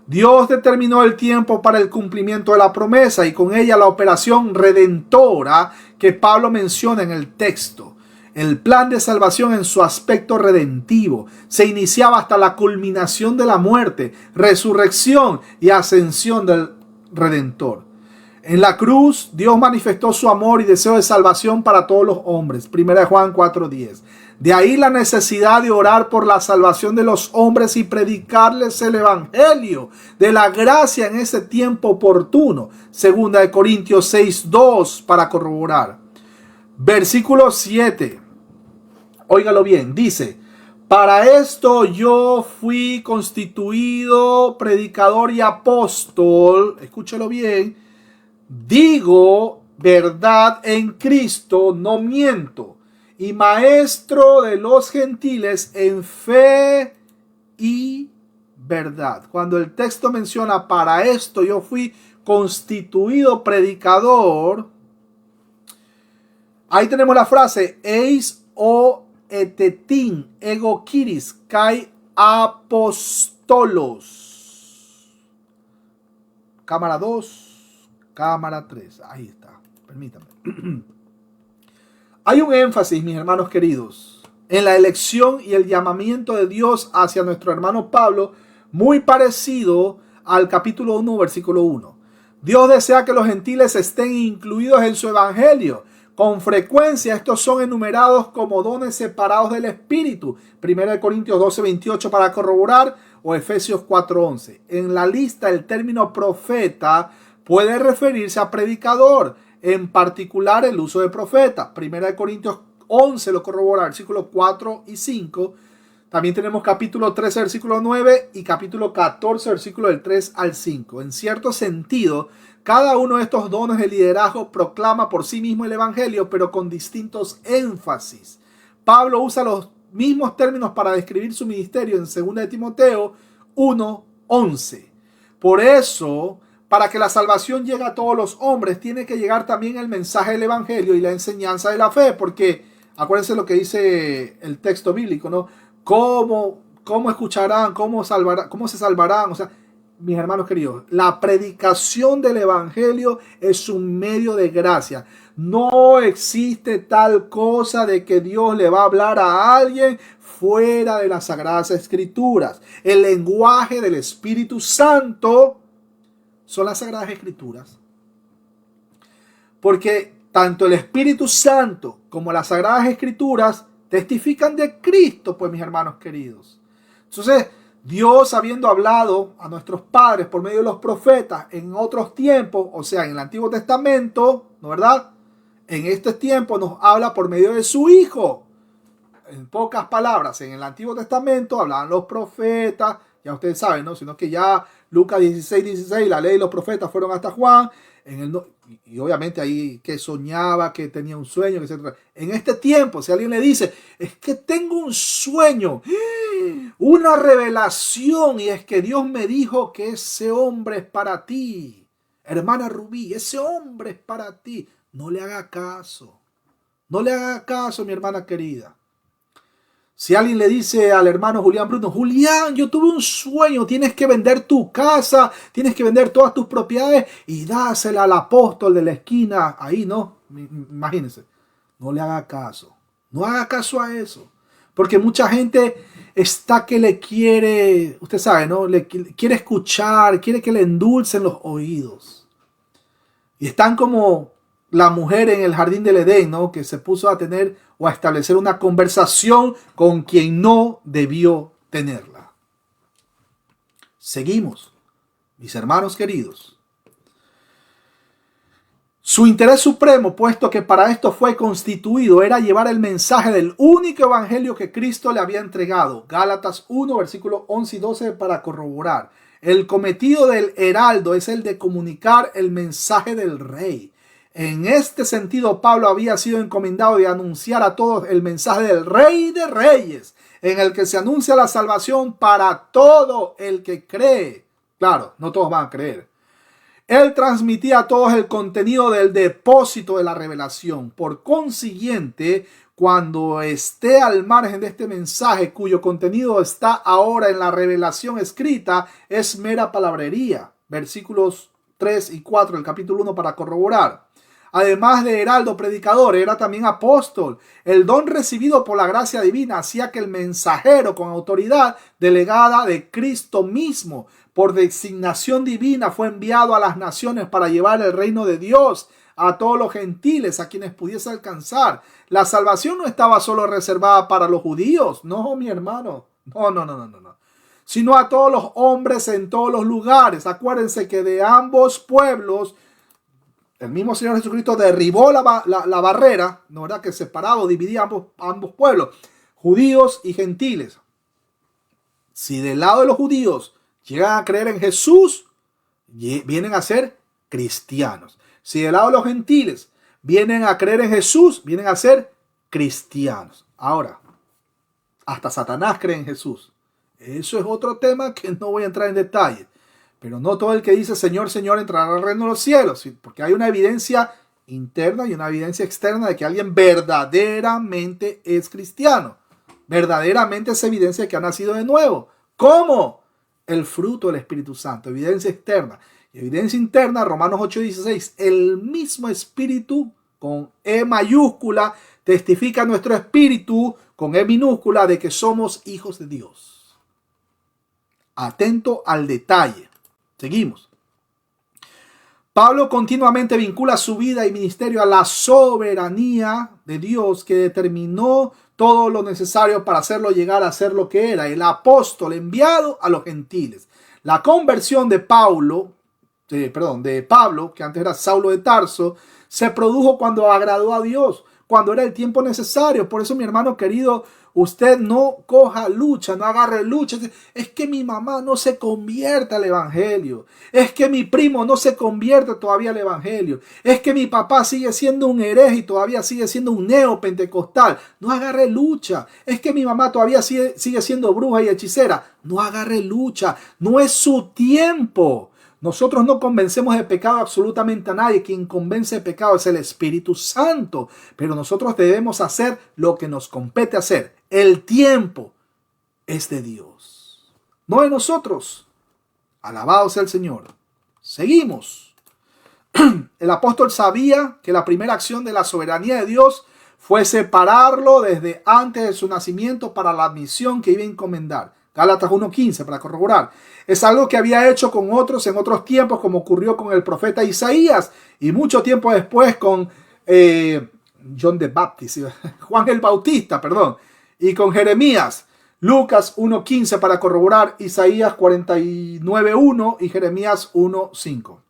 Dios determinó el tiempo para el cumplimiento de la promesa y con ella la operación redentora que Pablo menciona en el texto. El plan de salvación en su aspecto redentivo se iniciaba hasta la culminación de la muerte, resurrección y ascensión del Redentor. En la cruz, Dios manifestó su amor y deseo de salvación para todos los hombres. 1 Juan 4:10. De ahí la necesidad de orar por la salvación de los hombres y predicarles el evangelio de la gracia en ese tiempo oportuno. 2 Corintios 6:2 para corroborar. Versículo 7. Óigalo bien, dice: para esto yo fui constituido predicador y apóstol. Escúchelo bien. Digo verdad en Cristo, no miento. Y maestro de los gentiles en fe y verdad. Cuando el texto menciona para esto yo fui constituido predicador, ahí tenemos la frase eis o etetin ego kiris kai apostolos. Cámara 2, cámara 3. Ahí está. Permítanme. Hay un énfasis, mis hermanos queridos, en la elección y el llamamiento de Dios hacia nuestro hermano Pablo, muy parecido al capítulo 1, versículo 1. Dios desea que los gentiles estén incluidos en su evangelio. Con frecuencia estos son enumerados como dones separados del Espíritu. 1 Corintios 12, 28 para corroborar, o Efesios 4, 11. En la lista el término profeta puede referirse a predicador, en particular el uso de profeta. 1 Corintios 11 lo corrobora, versículos 4 y 5. También tenemos capítulo 13, versículo 9 y capítulo 14, versículo del 3 al 5. En cierto sentido, cada uno de estos dones de liderazgo proclama por sí mismo el evangelio, pero con distintos énfasis. Pablo usa los mismos términos para describir su ministerio en 2 de Timoteo 1, 11. Por eso, para que la salvación llegue a todos los hombres, tiene que llegar también el mensaje del evangelio y la enseñanza de la fe, porque acuérdense lo que dice el texto bíblico, ¿no? ¿Cómo escucharán? ¿Cómo se salvarán? O sea, mis hermanos queridos, la predicación del evangelio es un medio de gracia. No existe tal cosa de que Dios le va a hablar a alguien fuera de las Sagradas Escrituras. El lenguaje del Espíritu Santo son las Sagradas Escrituras. Porque tanto el Espíritu Santo como las Sagradas Escrituras testifican de Cristo, pues, mis hermanos queridos. Entonces, Dios, habiendo hablado a nuestros padres por medio de los profetas en otros tiempos, o sea, en el Antiguo Testamento, ¿no verdad? En este tiempo nos habla por medio de su Hijo. En pocas palabras, en el Antiguo Testamento hablaban los profetas, ya ustedes saben, ¿no? Sino que ya Lucas 16, la ley y los profetas fueron hasta Juan, y obviamente ahí que soñaba, que tenía un sueño, etc. En este tiempo, si alguien le dice, es que tengo un sueño, una revelación, y es que Dios me dijo que ese hombre es para ti, hermana Rubí, ese hombre es para ti, no le haga caso, no le haga caso, mi hermana querida. Si alguien le dice al hermano Julián Bruno, Julián, yo tuve un sueño, tienes que vender tu casa, tienes que vender todas tus propiedades y dásela al apóstol de la esquina, ahí, ¿no? Imagínense, no le haga caso, no haga caso a eso, porque mucha gente está que le quiere, usted sabe, ¿no? Le quiere escuchar, quiere que le endulcen los oídos. Y están como la mujer en el jardín del Edén, ¿no? Que se puso a tener o a establecer una conversación con quien no debió tenerla. Seguimos, mis hermanos queridos. Su interés supremo, puesto que para esto fue constituido, era llevar el mensaje del único evangelio que Cristo le había entregado. Gálatas 1, versículos 11 y 12 para corroborar. El cometido del heraldo es el de comunicar el mensaje del rey. En este sentido, Pablo había sido encomendado de anunciar a todos el mensaje del Rey de Reyes, en el que se anuncia la salvación para todo el que cree. Claro, no todos van a creer. Él transmitía a todos el contenido del depósito de la revelación. Por consiguiente, cuando esté al margen de este mensaje, cuyo contenido está ahora en la revelación escrita, es mera palabrería. Versículos 3 y 4 del capítulo 1 para corroborar. Además de heraldo predicador, era también apóstol. El don recibido por la gracia divina hacía que el mensajero con autoridad delegada de Cristo mismo, por designación divina, fue enviado a las naciones para llevar el reino de Dios a todos los gentiles, a quienes pudiese alcanzar. La salvación no estaba solo reservada para los judíos, no, mi hermano, no. Sino a todos los hombres en todos los lugares. Acuérdense que de ambos pueblos, el mismo Señor Jesucristo derribó la barrera, ¿no verdad? Que separaba o dividía ambos pueblos, judíos y gentiles. Si del lado de los judíos llegan a creer en Jesús, vienen a ser cristianos. Si del lado de los gentiles vienen a creer en Jesús, vienen a ser cristianos. Ahora, hasta Satanás cree en Jesús. Eso es otro tema que no voy a entrar en detalle. Pero no todo el que dice Señor, Señor entrará al reino de los cielos, porque hay una evidencia interna y una evidencia externa de que alguien verdaderamente es cristiano. Verdaderamente es evidencia de que ha nacido de nuevo. ¿Cómo? El fruto del Espíritu Santo, evidencia externa. Y evidencia interna, Romanos 8:16, el mismo Espíritu con E mayúscula testifica nuestro espíritu, con E minúscula, de que somos hijos de Dios. Atento al detalle. Seguimos. Pablo continuamente vincula su vida y ministerio a la soberanía de Dios, que determinó todo lo necesario para hacerlo llegar a ser lo que era, el apóstol enviado a los gentiles. La conversión de Pablo, que antes era Saulo de Tarso, se produjo cuando agradó a Dios, cuando era el tiempo necesario. Por eso, mi hermano querido, usted no coja lucha, no agarre lucha. Es que mi mamá no se convierte al evangelio. Es que mi primo no se convierte todavía al evangelio. Es que mi papá sigue siendo un hereje y todavía sigue siendo un neopentecostal. No agarre lucha. Es que mi mamá todavía sigue siendo bruja y hechicera. No agarre lucha. No es su tiempo. Nosotros no convencemos de pecado absolutamente a nadie. Quien convence de pecado es el Espíritu Santo. Pero nosotros debemos hacer lo que nos compete hacer. El tiempo es de Dios, no de nosotros. Alabado sea el Señor. Seguimos. El apóstol sabía que la primera acción de la soberanía de Dios fue separarlo desde antes de su nacimiento para la misión que iba a encomendar. Gálatas 1:15, para corroborar. Es algo que había hecho con otros en otros tiempos, como ocurrió con el profeta Isaías y mucho tiempo después con Juan el Bautista, y con Jeremías. Lucas 1:15 para corroborar, Isaías 49:1 y Jeremías 1:5.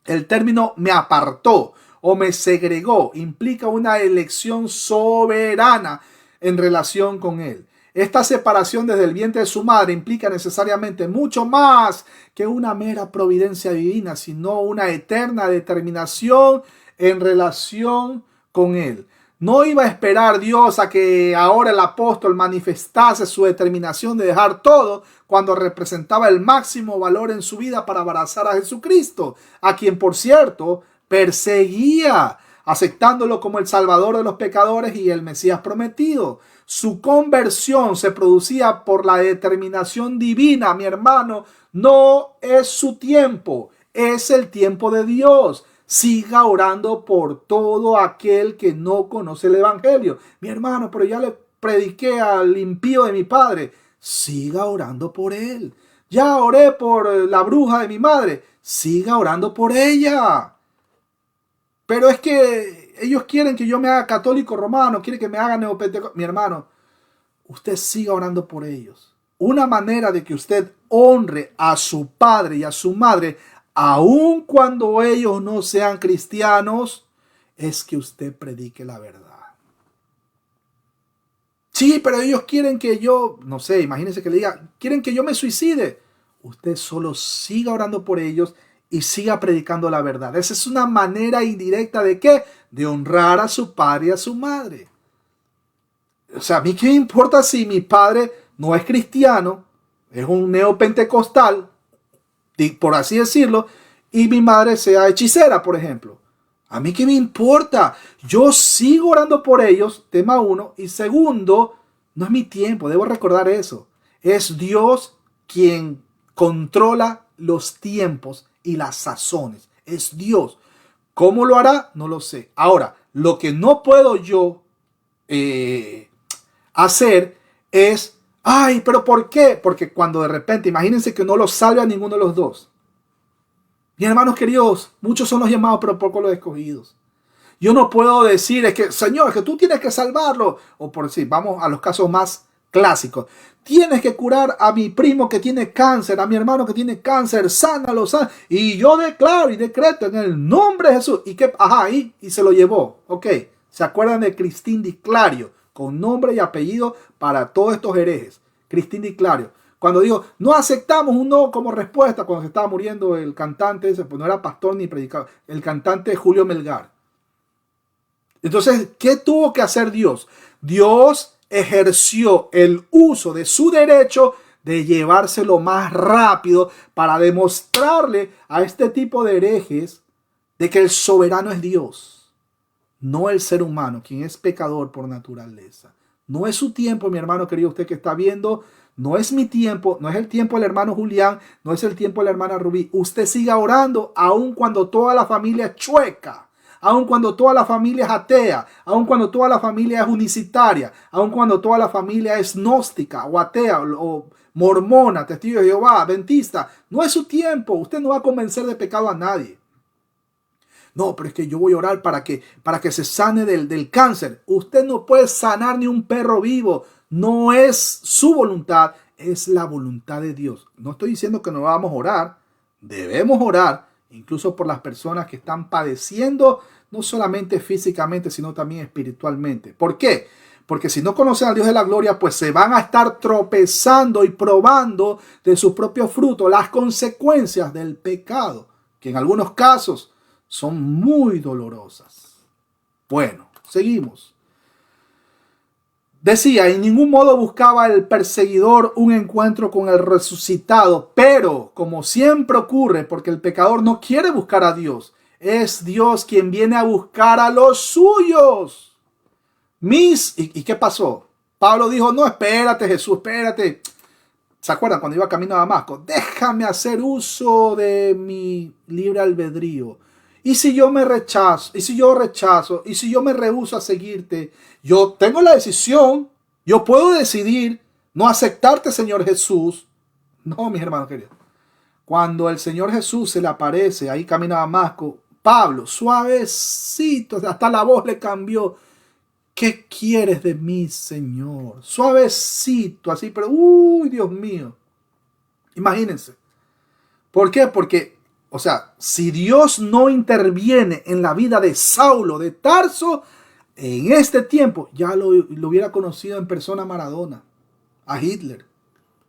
El término me apartó o me segregó implica una elección soberana en relación con él. Esta separación desde el vientre de su madre implica necesariamente mucho más que una mera providencia divina, sino una eterna determinación en relación con él. No iba a esperar Dios a que ahora el apóstol manifestase su determinación de dejar todo cuando representaba el máximo valor en su vida para abrazar a Jesucristo, a quien, por cierto, perseguía, aceptándolo como el Salvador de los pecadores y el Mesías prometido. Su conversión se producía por la determinación divina, mi hermano. No es su tiempo, es el tiempo de Dios. Siga orando por todo aquel que no conoce el evangelio. Mi hermano, pero ya le prediqué al impío de mi padre. Siga orando por él. Ya oré por la bruja de mi madre. Siga orando por ella. Pero es que ellos quieren que yo me haga católico romano, quieren que me haga neopentecostal. Mi hermano, usted siga orando por ellos. Una manera de que usted honre a su padre y a su madre, aun cuando ellos no sean cristianos, es que usted predique la verdad. Sí, pero ellos quieren que yo, no sé, imagínense que le diga, quieren que yo me suicide. Usted solo siga orando por ellos y siga predicando la verdad. Esa es una manera indirecta de ¿qué? De honrar a su padre y a su madre. O sea, a mí qué me importa si mi padre no es cristiano, es un neopentecostal, por así decirlo, y mi madre sea hechicera, por ejemplo. A mí qué me importa. Yo sigo orando por ellos, tema 1. Y segundo, no es mi tiempo, debo recordar eso. Es Dios quien controla los tiempos y las sazones. Es Dios. ¿Cómo lo hará? No lo sé. Ahora, lo que no puedo yo hacer es, ay, pero ¿por qué? Porque cuando de repente, imagínense que no lo salve a ninguno de los dos. Mis hermanos queridos, muchos son los llamados, pero pocos los escogidos. Yo no puedo decir, es que, Señor, es que tú tienes que salvarlo. O por decir, vamos a los casos más clásicos. Tienes que curar a mi primo que tiene cáncer, a mi hermano que tiene cáncer, sánalo, sánalo. Y yo declaro y decreto en el nombre de Jesús. Y que, y se lo llevó. Ok, ¿se acuerdan de Cristín Di Clario? Con nombre y apellido para todos estos herejes. Cristín Di Clario. Cuando dijo, no aceptamos un no como respuesta, cuando se estaba muriendo el cantante, pues no era pastor ni predicador, el cantante Julio Melgar. Entonces, ¿qué tuvo que hacer Dios? Dios ejerció el uso de su derecho de llevárselo más rápido para demostrarle a este tipo de herejes de que el soberano es Dios, no el ser humano, quien es pecador por naturaleza. No es su tiempo, mi hermano querido, usted que está viendo. No es mi tiempo, no es el tiempo del hermano Julián, no es el tiempo de la hermana Rubí. Usted siga orando aun cuando toda la familia chueca, aun cuando toda la familia es atea, aun cuando toda la familia es unicitaria, aun cuando toda la familia es gnóstica o atea o mormona, testigo de Jehová, adventista. No es su tiempo. Usted no va a convencer de pecado a nadie. No, pero es que yo voy a orar para que se sane del cáncer. Usted no puede sanar ni un perro vivo. No es su voluntad, es la voluntad de Dios. No estoy diciendo que no vamos a orar. Debemos orar, incluso por las personas que están padeciendo, no solamente físicamente, sino también espiritualmente. ¿Por qué? Porque si no conocen al Dios de la gloria, pues se van a estar tropezando y probando de sus propios frutos las consecuencias del pecado, que en algunos casos son muy dolorosas. Bueno, seguimos. Decía, en ningún modo buscaba el perseguidor un encuentro con el resucitado, pero como siempre ocurre, porque el pecador no quiere buscar a Dios, es Dios quien viene a buscar a los suyos. ¿Y qué pasó? Pablo dijo, no, espérate Jesús, espérate. ¿Se acuerdan cuando iba camino a Damasco? Déjame hacer uso de mi libre albedrío. Y si yo me rechazo, y si yo me rehúso a seguirte, yo tengo la decisión, yo puedo decidir no aceptarte, Señor Jesús. No, mis hermanos queridos. Cuando el Señor Jesús se le aparece ahí camino a Damasco, Pablo, suavecito, hasta la voz le cambió. ¿Qué quieres de mí, Señor? Suavecito, así, pero, Dios mío. Imagínense. ¿Por qué? Porque, o sea, si Dios no interviene en la vida de Saulo de Tarso, en este tiempo ya lo hubiera conocido en persona a Maradona, a Hitler.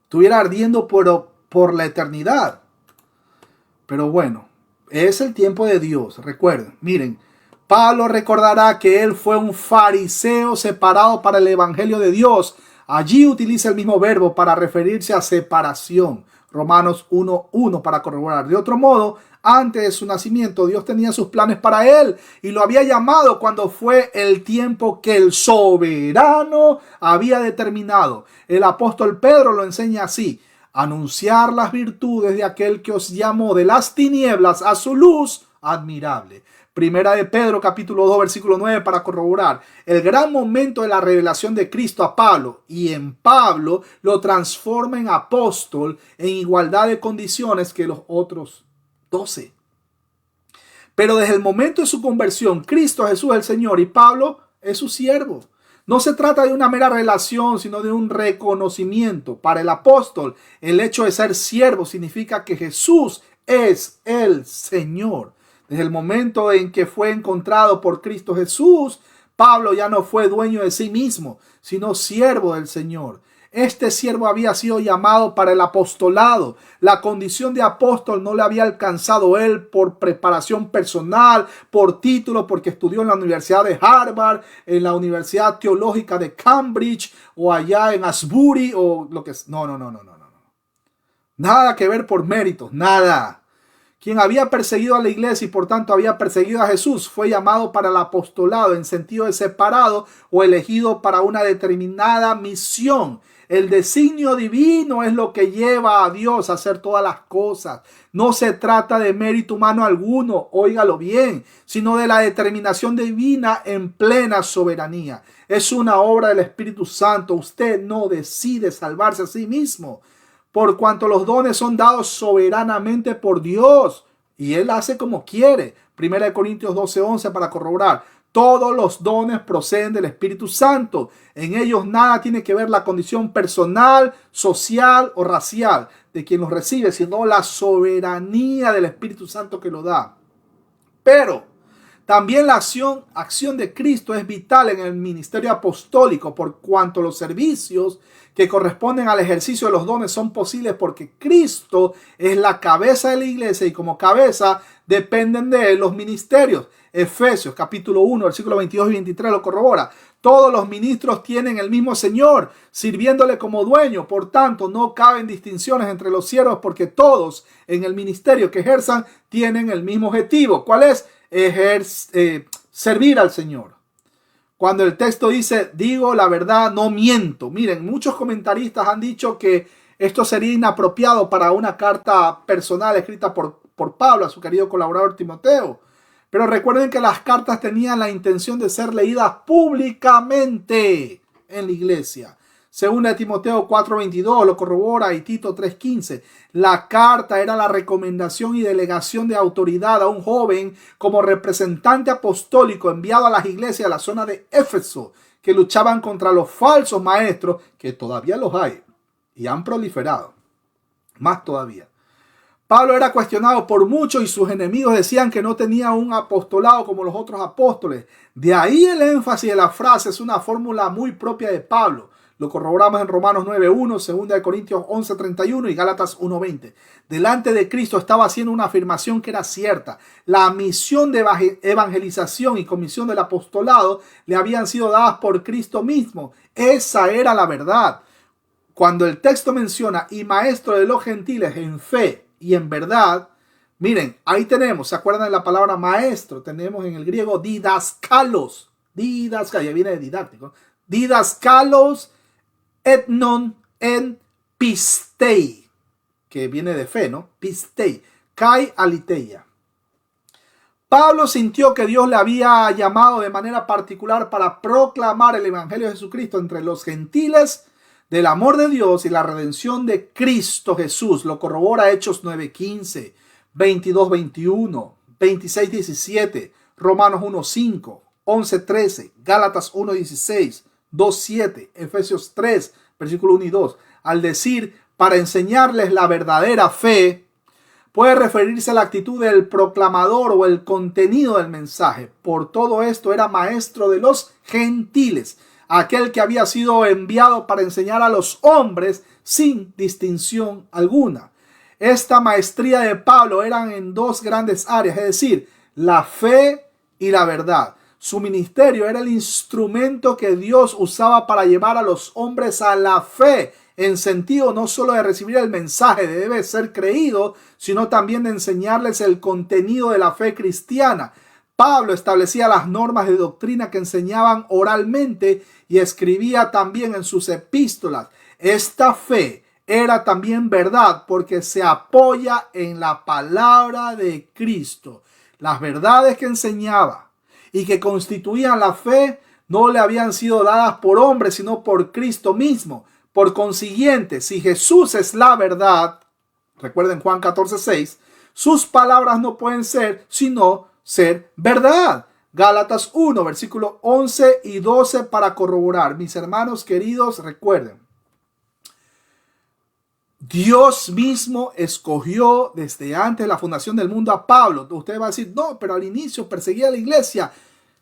Estuviera ardiendo por la eternidad. Pero bueno, es el tiempo de Dios. Recuerden, miren, Pablo recordará que él fue un fariseo separado para el evangelio de Dios. Allí utiliza el mismo verbo para referirse a separación. Romanos 1:1 para corroborar. De otro modo, antes de su nacimiento, Dios tenía sus planes para él y lo había llamado cuando fue el tiempo que el soberano había determinado. El apóstol Pedro lo enseña así: anunciar las virtudes de aquel que os llamó de las tinieblas a su luz admirable. Primera de Pedro capítulo 2 versículo 9 para corroborar el gran momento de la revelación de Cristo a Pablo, y en Pablo lo transforma en apóstol en igualdad de condiciones que los otros 12. Pero desde el momento de su conversión, Cristo Jesús es el Señor y Pablo es su siervo. No se trata de una mera relación, sino de un reconocimiento. Para el apóstol, el hecho de ser siervo significa que Jesús es el Señor. Desde el momento en que fue encontrado por Cristo Jesús, Pablo ya no fue dueño de sí mismo, sino siervo del Señor. Este siervo había sido llamado para el apostolado. La condición de apóstol no le había alcanzado él por preparación personal, por título, porque estudió en la Universidad de Harvard, en la Universidad Teológica de Cambridge, o allá en Asbury, o lo que es. No. Nada que ver por méritos, nada. Quien había perseguido a la iglesia y por tanto había perseguido a Jesús fue llamado para el apostolado en sentido de separado o elegido para una determinada misión. El designio divino es lo que lleva a Dios a hacer todas las cosas. No se trata de mérito humano alguno, óigalo bien, sino de la determinación divina en plena soberanía. Es una obra del Espíritu Santo. Usted no decide salvarse a sí mismo, por cuanto los dones son dados soberanamente por Dios y Él hace como quiere. 1 Corintios 12:11 para corroborar. Todos los dones proceden del Espíritu Santo. En ellos nada tiene que ver la condición personal, social o racial de quien los recibe, sino la soberanía del Espíritu Santo que lo da. Pero también la acción de Cristo es vital en el ministerio apostólico, por cuanto los servicios que corresponden al ejercicio de los dones son posibles porque Cristo es la cabeza de la iglesia y como cabeza dependen de él los ministerios. Efesios capítulo 1, versículos 22 y 23 lo corrobora. Todos los ministros tienen el mismo Señor, sirviéndole como dueño. Por tanto, no caben distinciones entre los siervos porque todos en el ministerio que ejerzan tienen el mismo objetivo. ¿Cuál es? Servir al Señor. Cuando el texto dice, digo la verdad, no miento. Miren, muchos comentaristas han dicho que esto sería inapropiado para una carta personal escrita por Pablo a su querido colaborador Timoteo. Pero recuerden que las cartas tenían la intención de ser leídas públicamente en la iglesia. Según Timoteo 4:22 lo corrobora y Tito 3:15. La carta era la recomendación y delegación de autoridad a un joven como representante apostólico enviado a las iglesias de la zona de Éfeso, que luchaban contra los falsos maestros, que todavía los hay y han proliferado más todavía. Pablo era cuestionado por muchos y sus enemigos decían que no tenía un apostolado como los otros apóstoles. De ahí el énfasis de la frase, es una fórmula muy propia de Pablo. Lo corroboramos en Romanos 9:1, 2 Corintios 11:31 y Gálatas 1:20. Delante de Cristo estaba haciendo una afirmación que era cierta. La misión de evangelización y comisión del apostolado le habían sido dadas por Cristo mismo. Esa era la verdad. Cuando el texto menciona y maestro de los gentiles en fe y en verdad, miren, ahí tenemos, ¿se acuerdan de la palabra maestro? Tenemos en el griego didaskalos. Didaskalos, ya viene de didáctico. Didaskalos etnon en pistei, que viene de fe, ¿no? Pistei, kai aliteia. Pablo sintió que Dios le había llamado de manera particular para proclamar el evangelio de Jesucristo entre los gentiles, del amor de Dios y la redención de Cristo Jesús. Lo corrobora Hechos 9:15, 22:21, 26:17, Romanos 1:5, 11:13, Gálatas 1:16, 2:7, Efesios 3, versículo 1 y 2. Al decir para enseñarles la verdadera fe, puede referirse a la actitud del proclamador o el contenido del mensaje. Por todo esto era maestro de los gentiles, aquel que había sido enviado para enseñar a los hombres sin distinción alguna. Esta maestría de Pablo eran en dos grandes áreas, es decir, la fe y la verdad. Su ministerio era el instrumento que Dios usaba para llevar a los hombres a la fe, en sentido no solo de recibir el mensaje, debe ser creído, sino también de enseñarles el contenido de la fe cristiana. Pablo establecía las normas de doctrina que enseñaban oralmente y escribía también en sus epístolas. Esta fe era también verdad porque se apoya en la palabra de Cristo. Las verdades que enseñaba y que constituían la fe no le habían sido dadas por hombres, sino por Cristo mismo. Por consiguiente, si Jesús es la verdad, recuerden Juan 14:6, sus palabras no pueden ser sino ser verdad. Gálatas 1, versículos 11 y 12 para corroborar. Mis hermanos queridos, recuerden, Dios mismo escogió desde antes de la fundación del mundo a Pablo. Usted va a decir, no, pero al inicio perseguía a la iglesia.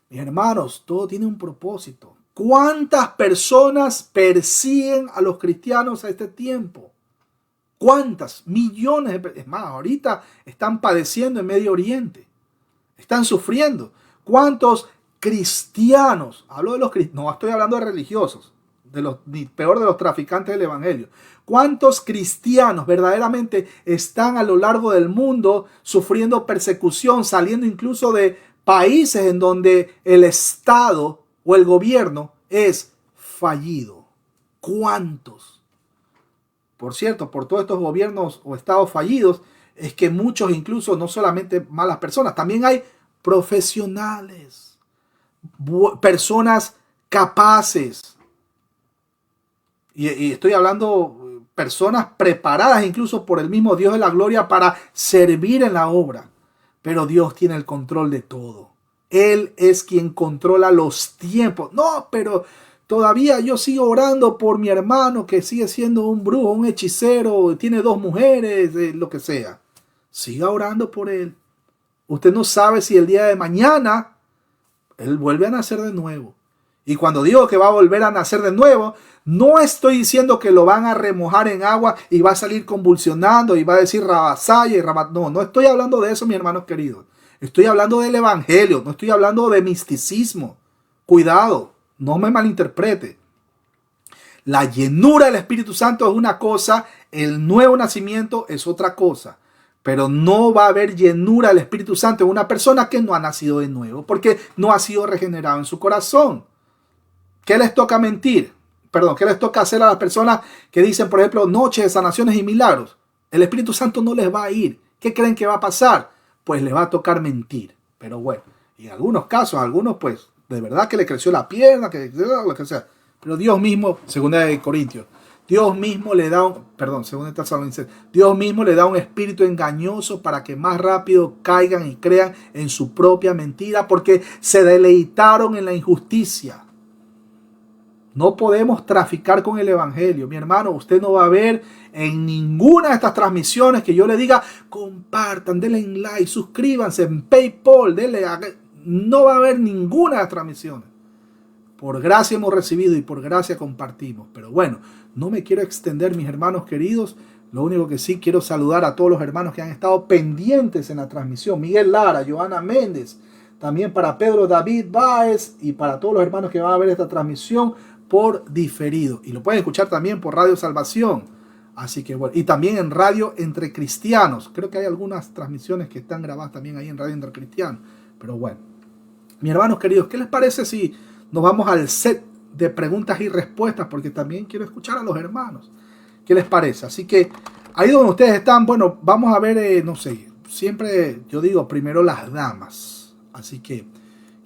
Mis hermanos, todo tiene un propósito. ¿Cuántas personas persiguen a los cristianos a este tiempo? ¿Cuántas? Millones de personas. Es más, ahorita están padeciendo en Medio Oriente. Están sufriendo. ¿Cuántos cristianos? Hablo de los cristianos. No estoy hablando de religiosos. Ni peor de los traficantes del evangelio. ¿Cuántos cristianos verdaderamente están a lo largo del mundo sufriendo persecución, saliendo incluso de países en donde el Estado o el gobierno es fallido? ¿Cuántos? Por cierto, por todos estos gobiernos o estados fallidos, es que muchos, incluso no solamente malas personas, también hay profesionales, personas capaces. Y estoy hablando personas preparadas incluso por el mismo Dios de la gloria para servir en la obra. Pero Dios tiene el control de todo. Él es quien controla los tiempos. No, pero todavía yo sigo orando por mi hermano que sigue siendo un brujo, un hechicero, tiene 2 mujeres, lo que sea. Siga orando por él. Usted no sabe si el día de mañana él vuelve a nacer de nuevo. Y cuando digo que va a volver a nacer de nuevo, no estoy diciendo que lo van a remojar en agua y va a salir convulsionando y va a decir Rabasaya y Rabat. No, no estoy hablando de eso, mis hermanos queridos. Estoy hablando del evangelio, no estoy hablando de misticismo. Cuidado, no me malinterprete. La llenura del Espíritu Santo es una cosa, el nuevo nacimiento es otra cosa. Pero no va a haber llenura del Espíritu Santo en una persona que no ha nacido de nuevo, porque no ha sido regenerado en su corazón. ¿Qué les toca mentir? ¿Qué les toca hacer a las personas que dicen, por ejemplo, noches de sanaciones y milagros? El Espíritu Santo no les va a ir. ¿Qué creen que va a pasar? Pues les va a tocar mentir. Pero bueno, y en algunos casos, algunos pues, de verdad que le creció la pierna, que lo que sea. Pero Dios mismo, segunda de Corintios, Dios mismo le da segunda de Tesalonicenses, Dios mismo le da un espíritu engañoso para que más rápido caigan y crean en su propia mentira, porque se deleitaron en la injusticia. No podemos traficar con el evangelio. Mi hermano, usted no va a ver en ninguna de estas transmisiones que yo le diga, compartan, denle en like, suscríbanse en PayPal, no va a haber ninguna de las transmisiones. Por gracia hemos recibido y por gracia compartimos. Pero bueno, no me quiero extender, mis hermanos queridos. Lo único que sí quiero saludar a todos los hermanos que han estado pendientes en la transmisión. Miguel Lara, Joana Méndez, también para Pedro David Báez y para todos los hermanos que van a ver esta transmisión por diferido. Y lo pueden escuchar también por Radio Salvación. Así que bueno, y también en Radio Entre Cristianos. Creo que hay algunas transmisiones que están grabadas también ahí en Radio Entre Cristianos. Pero bueno, mis hermanos queridos, ¿qué les parece si nos vamos al set de preguntas y respuestas? Porque también quiero escuchar a los hermanos. ¿Qué les parece? Así que ahí donde ustedes están, bueno, vamos a ver, no sé, siempre yo digo primero las damas. Así que,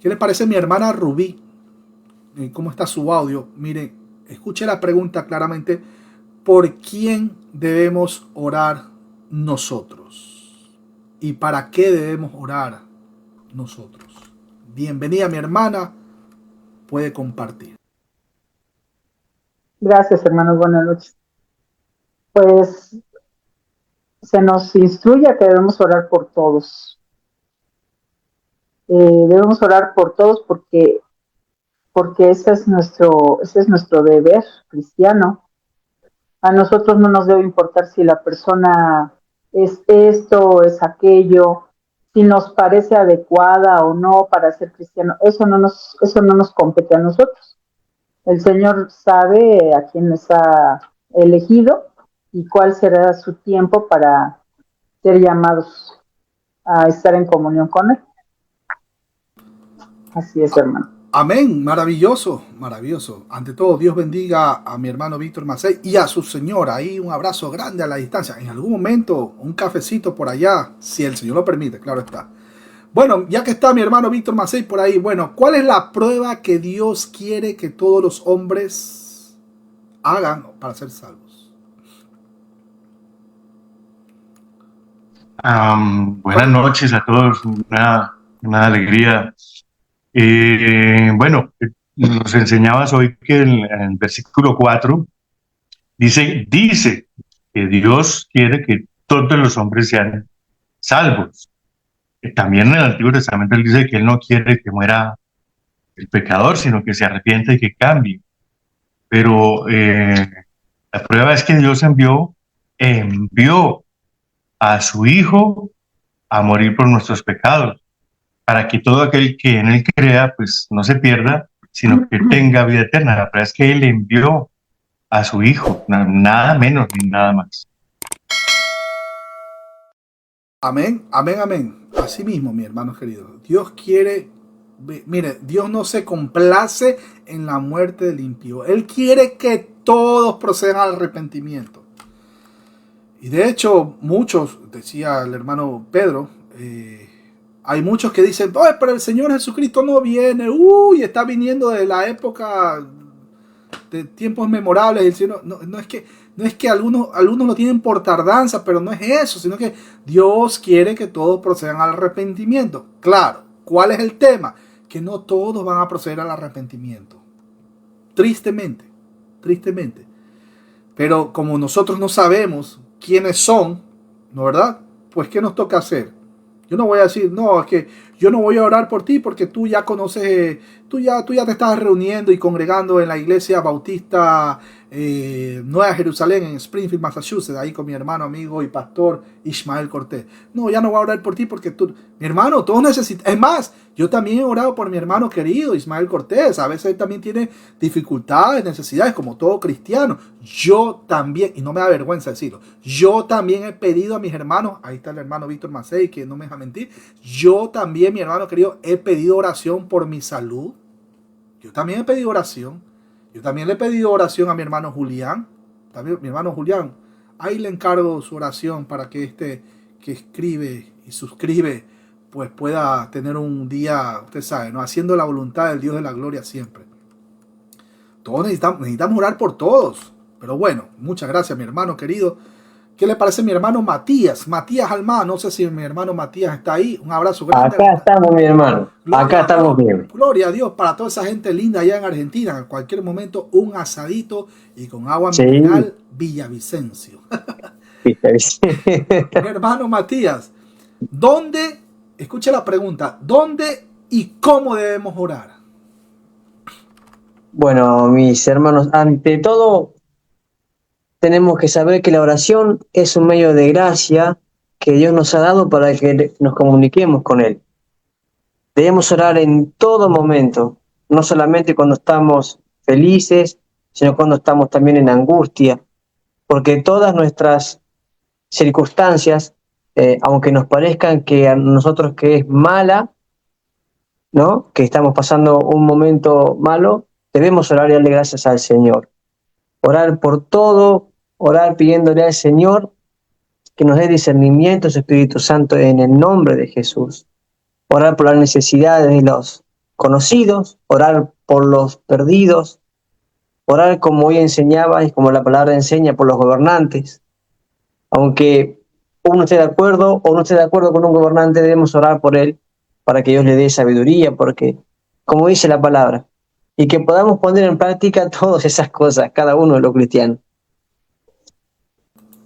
¿qué les parece mi hermana Rubí? ¿Cómo está su audio? Miren, escuche la pregunta claramente. ¿Por quién debemos orar nosotros? ¿Y para qué debemos orar nosotros? Bienvenida mi hermana. Puede compartir. Gracias, hermanos. Buenas noches. Pues se nos instruye a que debemos orar por todos. Debemos orar por todos porque ese es nuestro deber cristiano. A nosotros no nos debe importar si la persona es esto o es aquello, si nos parece adecuada o no para ser cristiano. Eso no nos compete a nosotros. El Señor sabe a quién les ha elegido y cuál será su tiempo para ser llamados a estar en comunión con Él. Así es, hermano. Amén, maravilloso, maravilloso. Ante todo, Dios bendiga a mi hermano Víctor Macei y a su señora. Ahí un abrazo grande a la distancia. En algún momento, un cafecito por allá, si el Señor lo permite, claro está. Bueno, ya que está mi hermano Víctor Macei por ahí, bueno, ¿cuál es la prueba que Dios quiere que todos los hombres hagan para ser salvos? Buenas noches a todos, una alegría. Bueno, nos enseñabas hoy que en el versículo 4 dice que Dios quiere que todos los hombres sean salvos. También en el Antiguo Testamento él dice que él no quiere que muera el pecador, sino que se arrepienta y que cambie. Pero la prueba es que Dios envió a su Hijo a morir por nuestros pecados, para que todo aquel que en él crea, pues no se pierda, sino que tenga vida eterna. La verdad es que él envió a su Hijo, nada menos ni nada más. Amén, amén, amén. Así mismo, mi hermano querido. Dios quiere, mire, Dios no se complace en la muerte del impío. Él quiere que todos procedan al arrepentimiento. Y de hecho, muchos, decía el hermano Pedro, hay muchos que dicen, oye, pero el Señor Jesucristo no viene, está viniendo de la época de tiempos memorables. El Señor, no es que algunos lo tienen por tardanza, pero no es eso, sino que Dios quiere que todos procedan al arrepentimiento. Claro, ¿cuál es el tema? Que no todos van a proceder al arrepentimiento. Tristemente. Pero como nosotros no sabemos quiénes son, ¿no verdad? Pues ¿qué nos toca hacer? Yo no voy a decir, no, es que yo no voy a orar por ti porque tú ya conoces, tú ya te estás reuniendo y congregando en la iglesia bautista Nueva Jerusalén en Springfield, Massachusetts, ahí con mi hermano, amigo y pastor Ismael Cortés. No, ya no voy a orar por ti porque tú, mi hermano, todos necesitan. Es más, yo también he orado por mi hermano querido Ismael Cortés. A veces él también tiene dificultades, necesidades, como todo cristiano. Yo también, y no me da vergüenza decirlo, yo también he pedido a mis hermanos, ahí está el hermano Víctor Macei, que no me deja mentir, yo también, mi hermano querido, he pedido oración por mi salud. Yo también he pedido oración. Yo también le he pedido oración a mi hermano Julián. También, mi hermano Julián, ahí le encargo su oración para que que escribe y suscribe pues pueda tener un día, usted sabe, ¿no? Haciendo la voluntad del Dios de la gloria siempre. Todos necesitamos orar por todos. Pero bueno, muchas gracias, mi hermano querido. ¿Qué le parece mi hermano Matías? Matías Almá, no sé si mi hermano Matías está ahí. Un abrazo grande. Acá estamos, mi hermano. Acá estamos bien. Gloria a Dios para toda esa gente linda allá en Argentina. En cualquier momento un asadito y con agua mineral Villavicencio. Mi hermano Matías, ¿dónde, escuche la pregunta, dónde y cómo debemos orar? Bueno, mis hermanos, ante todo tenemos que saber que la oración es un medio de gracia que Dios nos ha dado para que nos comuniquemos con Él. Debemos orar en todo momento, no solamente cuando estamos felices, sino cuando estamos también en angustia, porque todas nuestras circunstancias, aunque nos parezcan que a nosotros que es mala, ¿no? Que estamos pasando un momento malo, debemos orar y darle gracias al Señor. Orar por todo, orar pidiéndole al Señor que nos dé discernimiento, su Espíritu Santo, en el nombre de Jesús. Orar por las necesidades de los conocidos, orar por los perdidos, orar como hoy enseñaba y como la palabra enseña por los gobernantes. Aunque uno esté de acuerdo o no esté de acuerdo con un gobernante, debemos orar por él para que Dios le dé sabiduría, porque, como dice la palabra, y que podamos poner en práctica todas esas cosas, cada uno de los cristianos.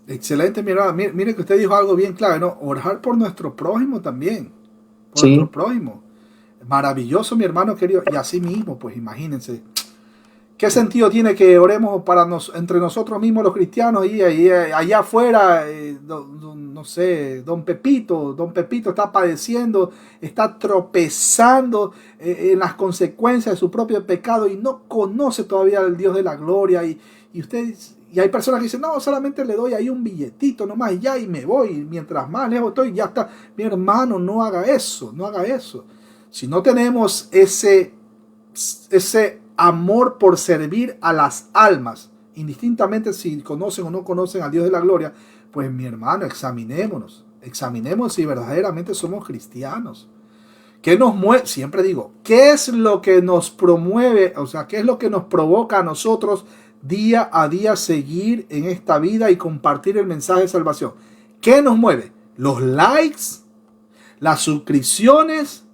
Excelente, mi hermano. Mire que usted dijo algo bien clave, ¿no? Orar por nuestro prójimo también. Por nuestro prójimo. Maravilloso, mi hermano querido. Y así mismo, pues imagínense. ¿Qué sentido tiene que oremos entre nosotros mismos los cristianos y allá afuera, no sé, don Pepito está padeciendo, está tropezando en las consecuencias de su propio pecado y no conoce todavía al Dios de la gloria y hay personas que dicen, no, solamente le doy ahí un billetito nomás y ya y me voy, mientras más lejos estoy, ya está. Mi hermano, no haga eso. Si no tenemos ese amor por servir a las almas, indistintamente si conocen o no conocen al Dios de la gloria, pues mi hermano, examinemos si verdaderamente somos cristianos. ¿Qué nos mueve? Siempre digo, ¿qué es lo que nos promueve? O sea, ¿qué es lo que nos provoca a nosotros día a día seguir en esta vida y compartir el mensaje de salvación? ¿Qué nos mueve? ¿Los likes? ¿Las suscripciones?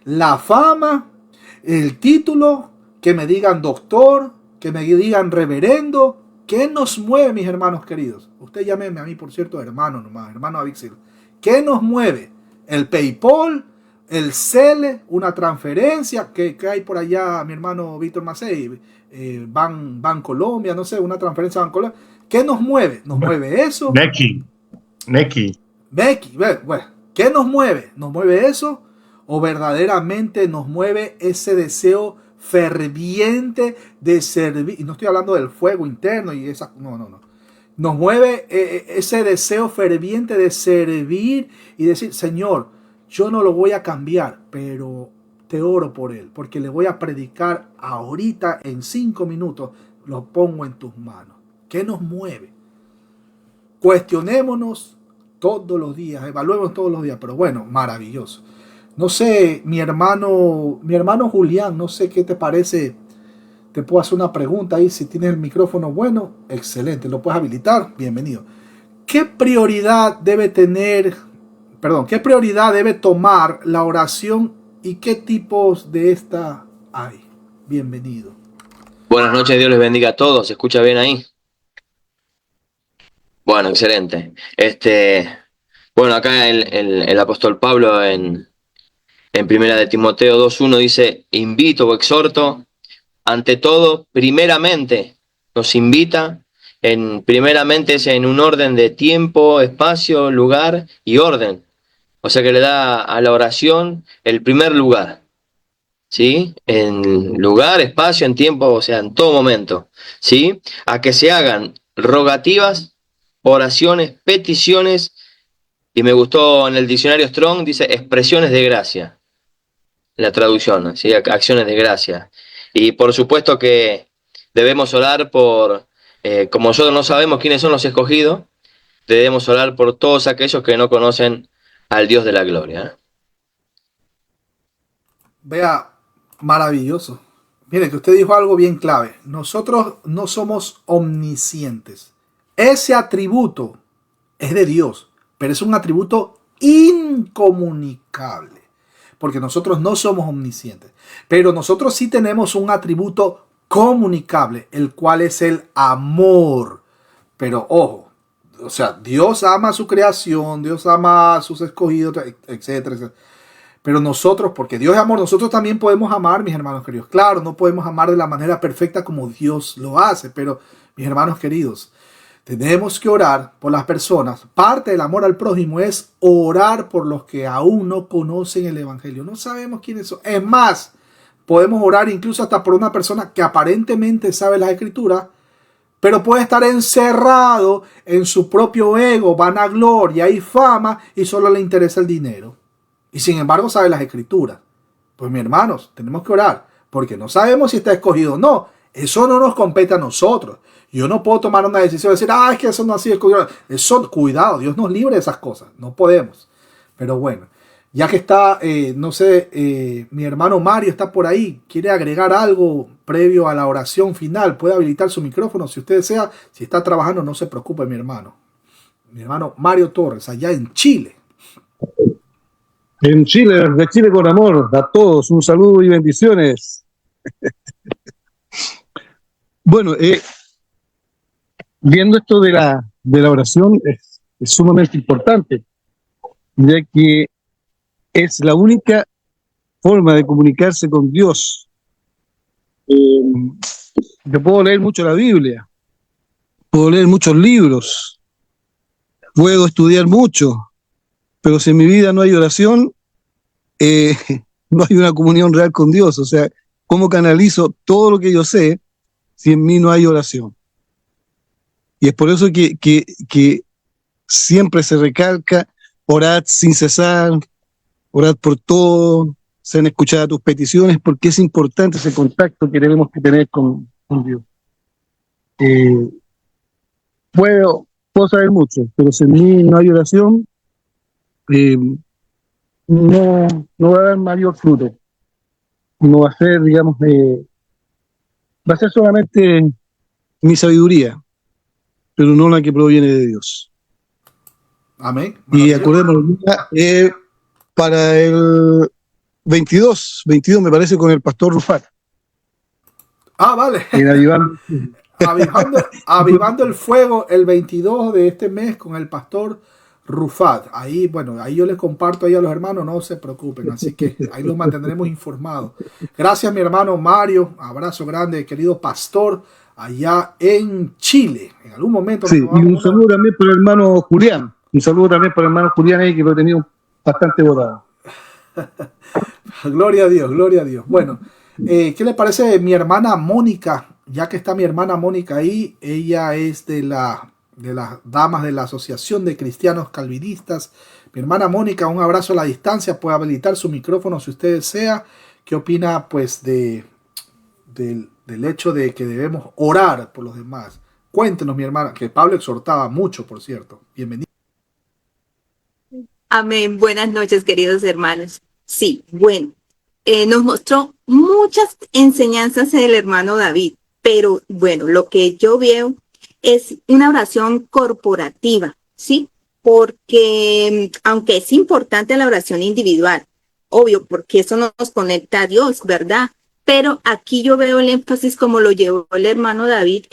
¿La fama? ¿El título? Que me digan doctor, que me digan reverendo. ¿Qué nos mueve, mis hermanos queridos? Usted llámeme a mí, por cierto, hermano Avixil. ¿Qué nos mueve? ¿El PayPal? ¿El Cele? ¿Una transferencia? ¿Qué hay por allá, mi hermano Víctor Macei? Ban Colombia, no sé, una transferencia a Ban Colombia. ¿Qué nos mueve? ¿Nos mueve eso? Neki. Bueno, ¿qué nos mueve? ¿Nos mueve eso? ¿O verdaderamente nos mueve ese deseo ferviente de servir? Y no estoy hablando del fuego interno y esa, no. Nos mueve ese deseo ferviente de servir y decir, Señor, yo no lo voy a cambiar, pero te oro por él, porque le voy a predicar ahorita en 5 minutos, lo pongo en tus manos. ¿Qué nos mueve? Cuestionémonos todos los días, evaluemos todos los días, pero bueno, maravilloso. No sé, mi hermano Julián, no sé qué te parece. Te puedo hacer una pregunta ahí. Si tienes el micrófono bueno, excelente. ¿Lo puedes habilitar? Bienvenido. ¿Qué prioridad debe tomar la oración y qué tipos de esta hay? Bienvenido. Buenas noches, Dios les bendiga a todos. ¿Se escucha bien ahí? Bueno, excelente. Bueno, acá el apóstol Pablo en Primera de Timoteo 2:1 dice, invito o exhorto, ante todo, primeramente, nos invita, primeramente es en un orden de tiempo, espacio, lugar y orden. O sea que le da a la oración el primer lugar, ¿sí? En lugar, espacio, en tiempo, o sea, en todo momento, ¿sí? A que se hagan rogativas, oraciones, peticiones, y me gustó en el diccionario Strong, dice expresiones de gracia. La traducción, ¿sí? Acciones de gracia. Y por supuesto que debemos orar por, como nosotros no sabemos quiénes son los escogidos, debemos orar por todos aquellos que no conocen al Dios de la gloria. Vea, maravilloso. Mire, que usted dijo algo bien clave. Nosotros no somos omniscientes. Ese atributo es de Dios, pero es un atributo incomunicable, porque nosotros no somos omniscientes. Pero nosotros sí tenemos un atributo comunicable, el cual es el amor. Pero ojo, o sea, Dios ama a su creación, Dios ama a sus escogidos, etcétera, etcétera. Pero nosotros, porque Dios es amor, nosotros también podemos amar, mis hermanos queridos. Claro, no podemos amar de la manera perfecta como Dios lo hace, pero mis hermanos queridos, tenemos que orar por las personas. Parte del amor al prójimo es orar por los que aún no conocen el Evangelio. No sabemos quiénes son. Es más, podemos orar incluso hasta por una persona que aparentemente sabe las Escrituras, pero puede estar encerrado en su propio ego, vanagloria y fama, y solo le interesa el dinero. Y sin embargo sabe las Escrituras. Pues mis hermanos, tenemos que orar, porque no sabemos si está escogido o no. Eso no nos compete a nosotros. Yo no puedo tomar una decisión de decir, es que eso no ha sido escogido. Eso, cuidado, Dios nos libre de esas cosas. No podemos. Pero bueno, ya que está, no sé, mi hermano Mario está por ahí, quiere agregar algo previo a la oración final, puede habilitar su micrófono si usted desea. Si está trabajando, no se preocupe, mi hermano. Mi hermano Mario Torres, allá en Chile. En Chile, de Chile con amor, a todos un saludo y bendiciones. Bueno, viendo esto de la oración es sumamente importante, ya que es la única forma de comunicarse con Dios. Yo puedo leer mucho la Biblia, puedo leer muchos libros, puedo estudiar mucho, pero si en mi vida no hay oración, no hay una comunión real con Dios. O sea, ¿cómo canalizo todo lo que yo sé si en mí no hay oración? Y es por eso que siempre se recalca, orad sin cesar, orad por todo, sean escuchadas tus peticiones, porque es importante ese contacto que tenemos que tener con Dios. Puedo saber mucho, pero si en mí no hay oración, no va a dar mayor fruto. No va a ser, digamos, va a ser solamente mi sabiduría, pero no la que proviene de Dios. Amén. Y acordémonos, para el 22 me parece, con el pastor Rufat. Vale. Avivando el fuego el 22 de este mes con el pastor Rufat. Ahí, bueno, ahí yo les comparto ahí a los hermanos, no se preocupen, así que ahí los mantendremos informados. Gracias, mi hermano Mario, abrazo grande, querido pastor, allá en Chile. En algún momento. Sí, y un saludo también para el hermano Julián. Un saludo también para el hermano Julián ahí, que lo he tenido bastante votado. Gloria a Dios, gloria a Dios. Bueno, ¿qué le parece mi hermana Mónica? Ya que está mi hermana Mónica ahí, ella es de las damas de la Asociación de Cristianos Calvinistas. Mi hermana Mónica, un abrazo a la distancia, puede habilitar su micrófono si usted desea. ¿Qué opina pues del hecho de que debemos orar por los demás? Cuéntenos, mi hermana, que Pablo exhortaba mucho, por cierto. Bienvenido. Amén. Buenas noches, queridos hermanos. Sí, bueno, nos mostró muchas enseñanzas el hermano David, pero bueno, lo que yo veo es una oración corporativa, ¿sí? Porque aunque es importante la oración individual, obvio, porque eso nos conecta a Dios, ¿verdad? Pero aquí yo veo el énfasis como lo llevó el hermano David,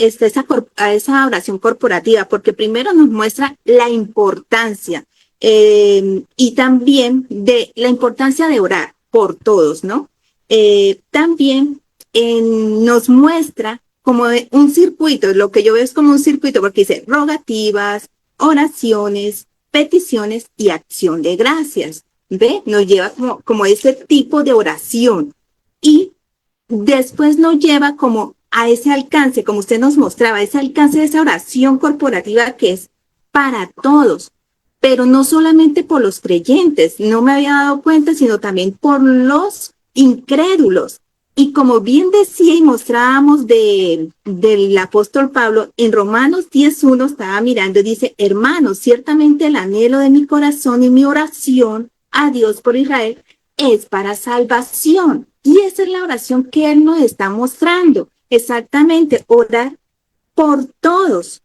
a esa oración corporativa, porque primero nos muestra la importancia y también de la importancia de orar por todos, ¿no? También nos muestra como un circuito, lo que yo veo es como un circuito, porque dice rogativas, oraciones, peticiones y acción de gracias. ¿Ve? Nos lleva como ese tipo de oración. Y después nos lleva como a ese alcance, como usted nos mostraba, ese alcance de esa oración corporativa que es para todos, pero no solamente por los creyentes, no me había dado cuenta, sino también por los incrédulos. Y como bien decía y mostrábamos del apóstol Pablo, en Romanos 10:1 estaba mirando y dice, hermanos, ciertamente el anhelo de mi corazón y mi oración a Dios por Israel es para salvación. Y esa es la oración que Él nos está mostrando. Exactamente, orar por todos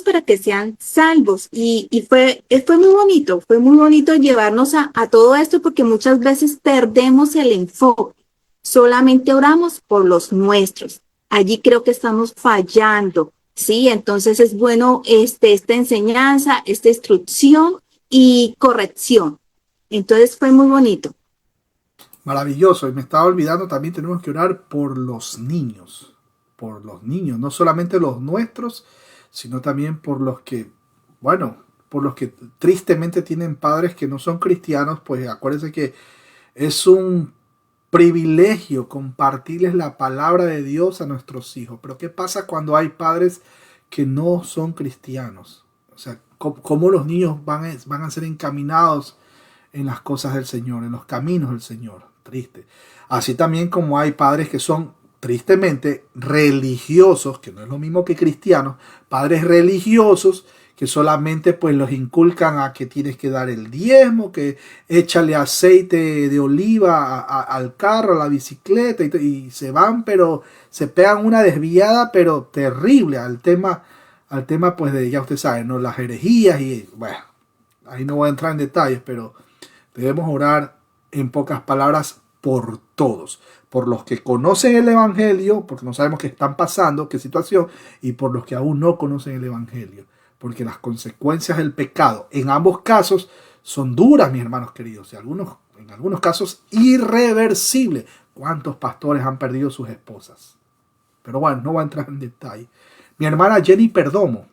para que sean salvos. Y fue muy bonito llevarnos a todo esto porque muchas veces perdemos el enfoque. Solamente oramos por los nuestros. Allí creo que estamos fallando, ¿sí? Entonces es bueno esta enseñanza, esta instrucción y corrección. Entonces fue muy bonito. Maravilloso. Y me estaba olvidando, también tenemos que orar por los niños, no solamente los nuestros, sino también por los que, bueno, por los que tristemente tienen padres que no son cristianos. Pues acuérdense que es un privilegio compartirles la palabra de Dios a nuestros hijos. Pero ¿qué pasa cuando hay padres que no son cristianos? O sea, ¿cómo los niños van a ser encaminados en las cosas del Señor, en los caminos del Señor? Triste. Así también como hay padres que son tristemente religiosos, que no es lo mismo que cristianos, padres religiosos que solamente pues los inculcan a que tienes que dar el diezmo, que échale aceite de oliva al carro, a la bicicleta, y se van, pero se pegan una desviada, pero terrible al tema pues de, ya usted sabe, ¿no? Las herejías, y bueno, ahí no voy a entrar en detalles, pero debemos orar en pocas palabras por todos, por los que conocen el Evangelio, porque no sabemos qué están pasando, qué situación, y por los que aún no conocen el Evangelio, porque las consecuencias del pecado en ambos casos son duras, mis hermanos queridos, y en algunos casos irreversibles. ¿Cuántos pastores han perdido sus esposas? Pero bueno, no voy a entrar en detalle. Mi hermana Jenny Perdomo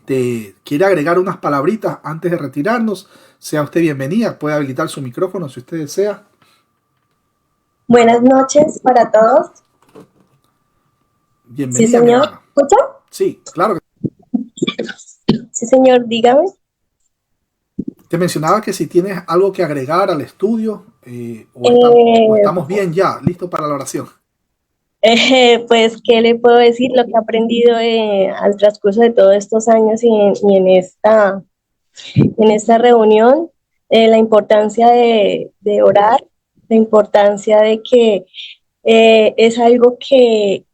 quiere agregar unas palabritas antes de retirarnos. Sea usted bienvenida, puede habilitar su micrófono si usted desea. Buenas noches para todos. Bienvenida. Sí, señor. ¿Escucha? Sí, claro. Sí, señor, dígame. Te mencionaba que si tienes algo que agregar al estudio, o estamos bien ya, listo para la oración. Pues, ¿qué le puedo decir? Lo que he aprendido al transcurso de todos estos años y en esta reunión, la importancia de orar, la importancia de que es algo que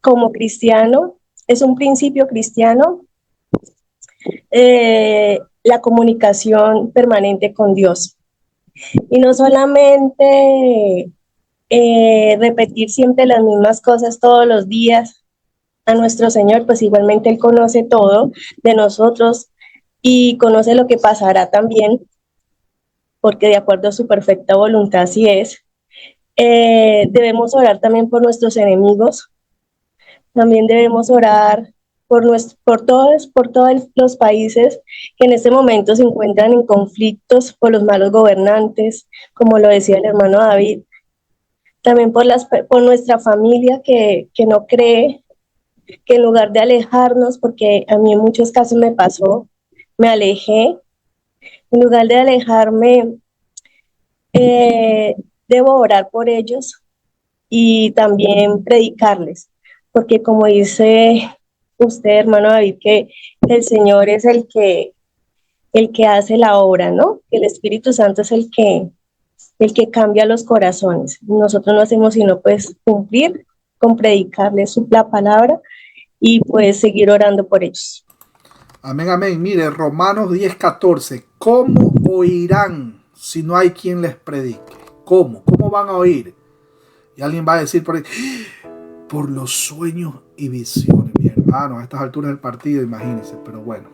como cristiano, es un principio cristiano, la comunicación permanente con Dios. Y no solamente repetir siempre las mismas cosas todos los días a nuestro Señor, pues igualmente Él conoce todo de nosotros y conoce lo que pasará también, porque de acuerdo a su perfecta voluntad así es. Debemos orar también por nuestros enemigos, también debemos orar por todos los países que en este momento se encuentran en conflictos por los malos gobernantes, como lo decía el hermano David. También por nuestra familia que no cree, que en lugar de alejarnos, porque a mí en muchos casos me pasó, me alejé. En lugar de alejarme, debo orar por ellos y también predicarles, porque como dice usted, hermano David, que el Señor es el que hace la obra, ¿no? Que el Espíritu Santo es el que cambia los corazones. Nosotros no hacemos sino pues cumplir con predicarles la palabra y pues seguir orando por ellos. Amén, amén. Mire, Romanos 10:14. ¿Cómo oirán si no hay quien les predique? ¿Cómo? ¿Cómo van a oír? Y alguien va a decir por ahí, por los sueños y visiones, mi hermano, a estas alturas del partido, imagínense. Pero bueno,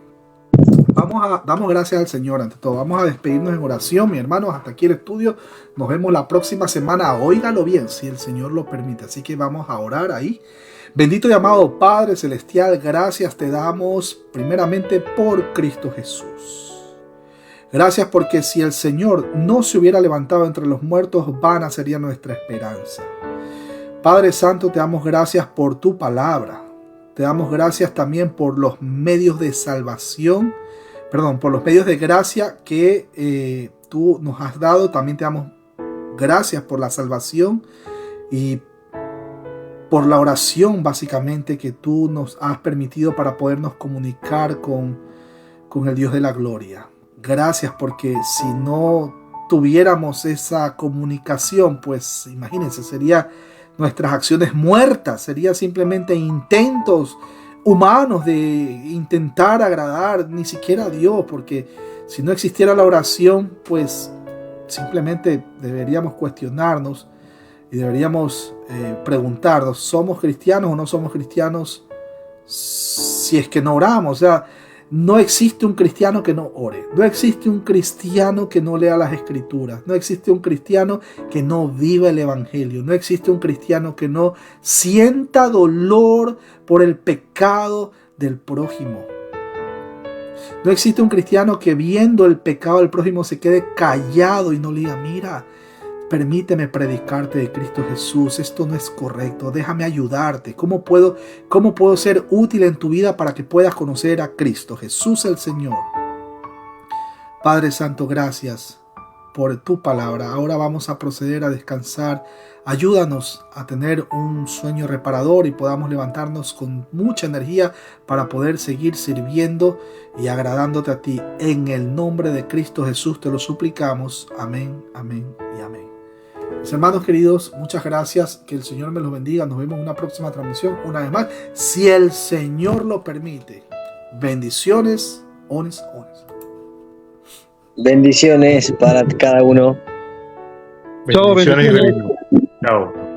damos gracias al Señor ante todo. Vamos a despedirnos en oración, mi hermano. Hasta aquí el estudio. Nos vemos la próxima semana. Óigalo bien, si el Señor lo permite. Así que vamos a orar ahí. Bendito y amado Padre Celestial, gracias te damos primeramente por Cristo Jesús. Gracias porque si el Señor no se hubiera levantado entre los muertos, vana sería nuestra esperanza. Padre Santo, te damos gracias por tu palabra. Te damos gracias también por los medios de salvación, por los medios de gracia que tú nos has dado. También te damos gracias por la salvación y por la oración básicamente que tú nos has permitido para podernos comunicar con el Dios de la gloria. Gracias porque si no tuviéramos esa comunicación, pues imagínense, sería nuestras acciones muertas, sería simplemente intentos humanos de intentar agradar ni siquiera a Dios, porque si no existiera la oración, pues simplemente deberíamos cuestionarnos y deberíamos preguntarnos, ¿somos cristianos o no somos cristianos si es que no oramos? O sea, no existe un cristiano que no ore, no existe un cristiano que no lea las escrituras, no existe un cristiano que no viva el evangelio, no existe un cristiano que no sienta dolor por el pecado del prójimo. No existe un cristiano que viendo el pecado del prójimo se quede callado y no le diga, mira, permíteme predicarte de Cristo Jesús, esto no es correcto, déjame ayudarte. ¿Cómo puedo ser útil en tu vida para que puedas conocer a Cristo Jesús el Señor? Padre Santo, gracias por tu palabra. Ahora vamos a proceder a descansar. Ayúdanos a tener un sueño reparador y podamos levantarnos con mucha energía para poder seguir sirviendo y agradándote a ti. En el nombre de Cristo Jesús te lo suplicamos. Amén, amén y amén. Mis hermanos queridos, muchas gracias. Que el Señor me los bendiga. Nos vemos en una próxima transmisión. Una vez más, si el Señor lo permite. Bendiciones. Ones. Bendiciones para cada uno. Bendiciones y bendiciones. Chao.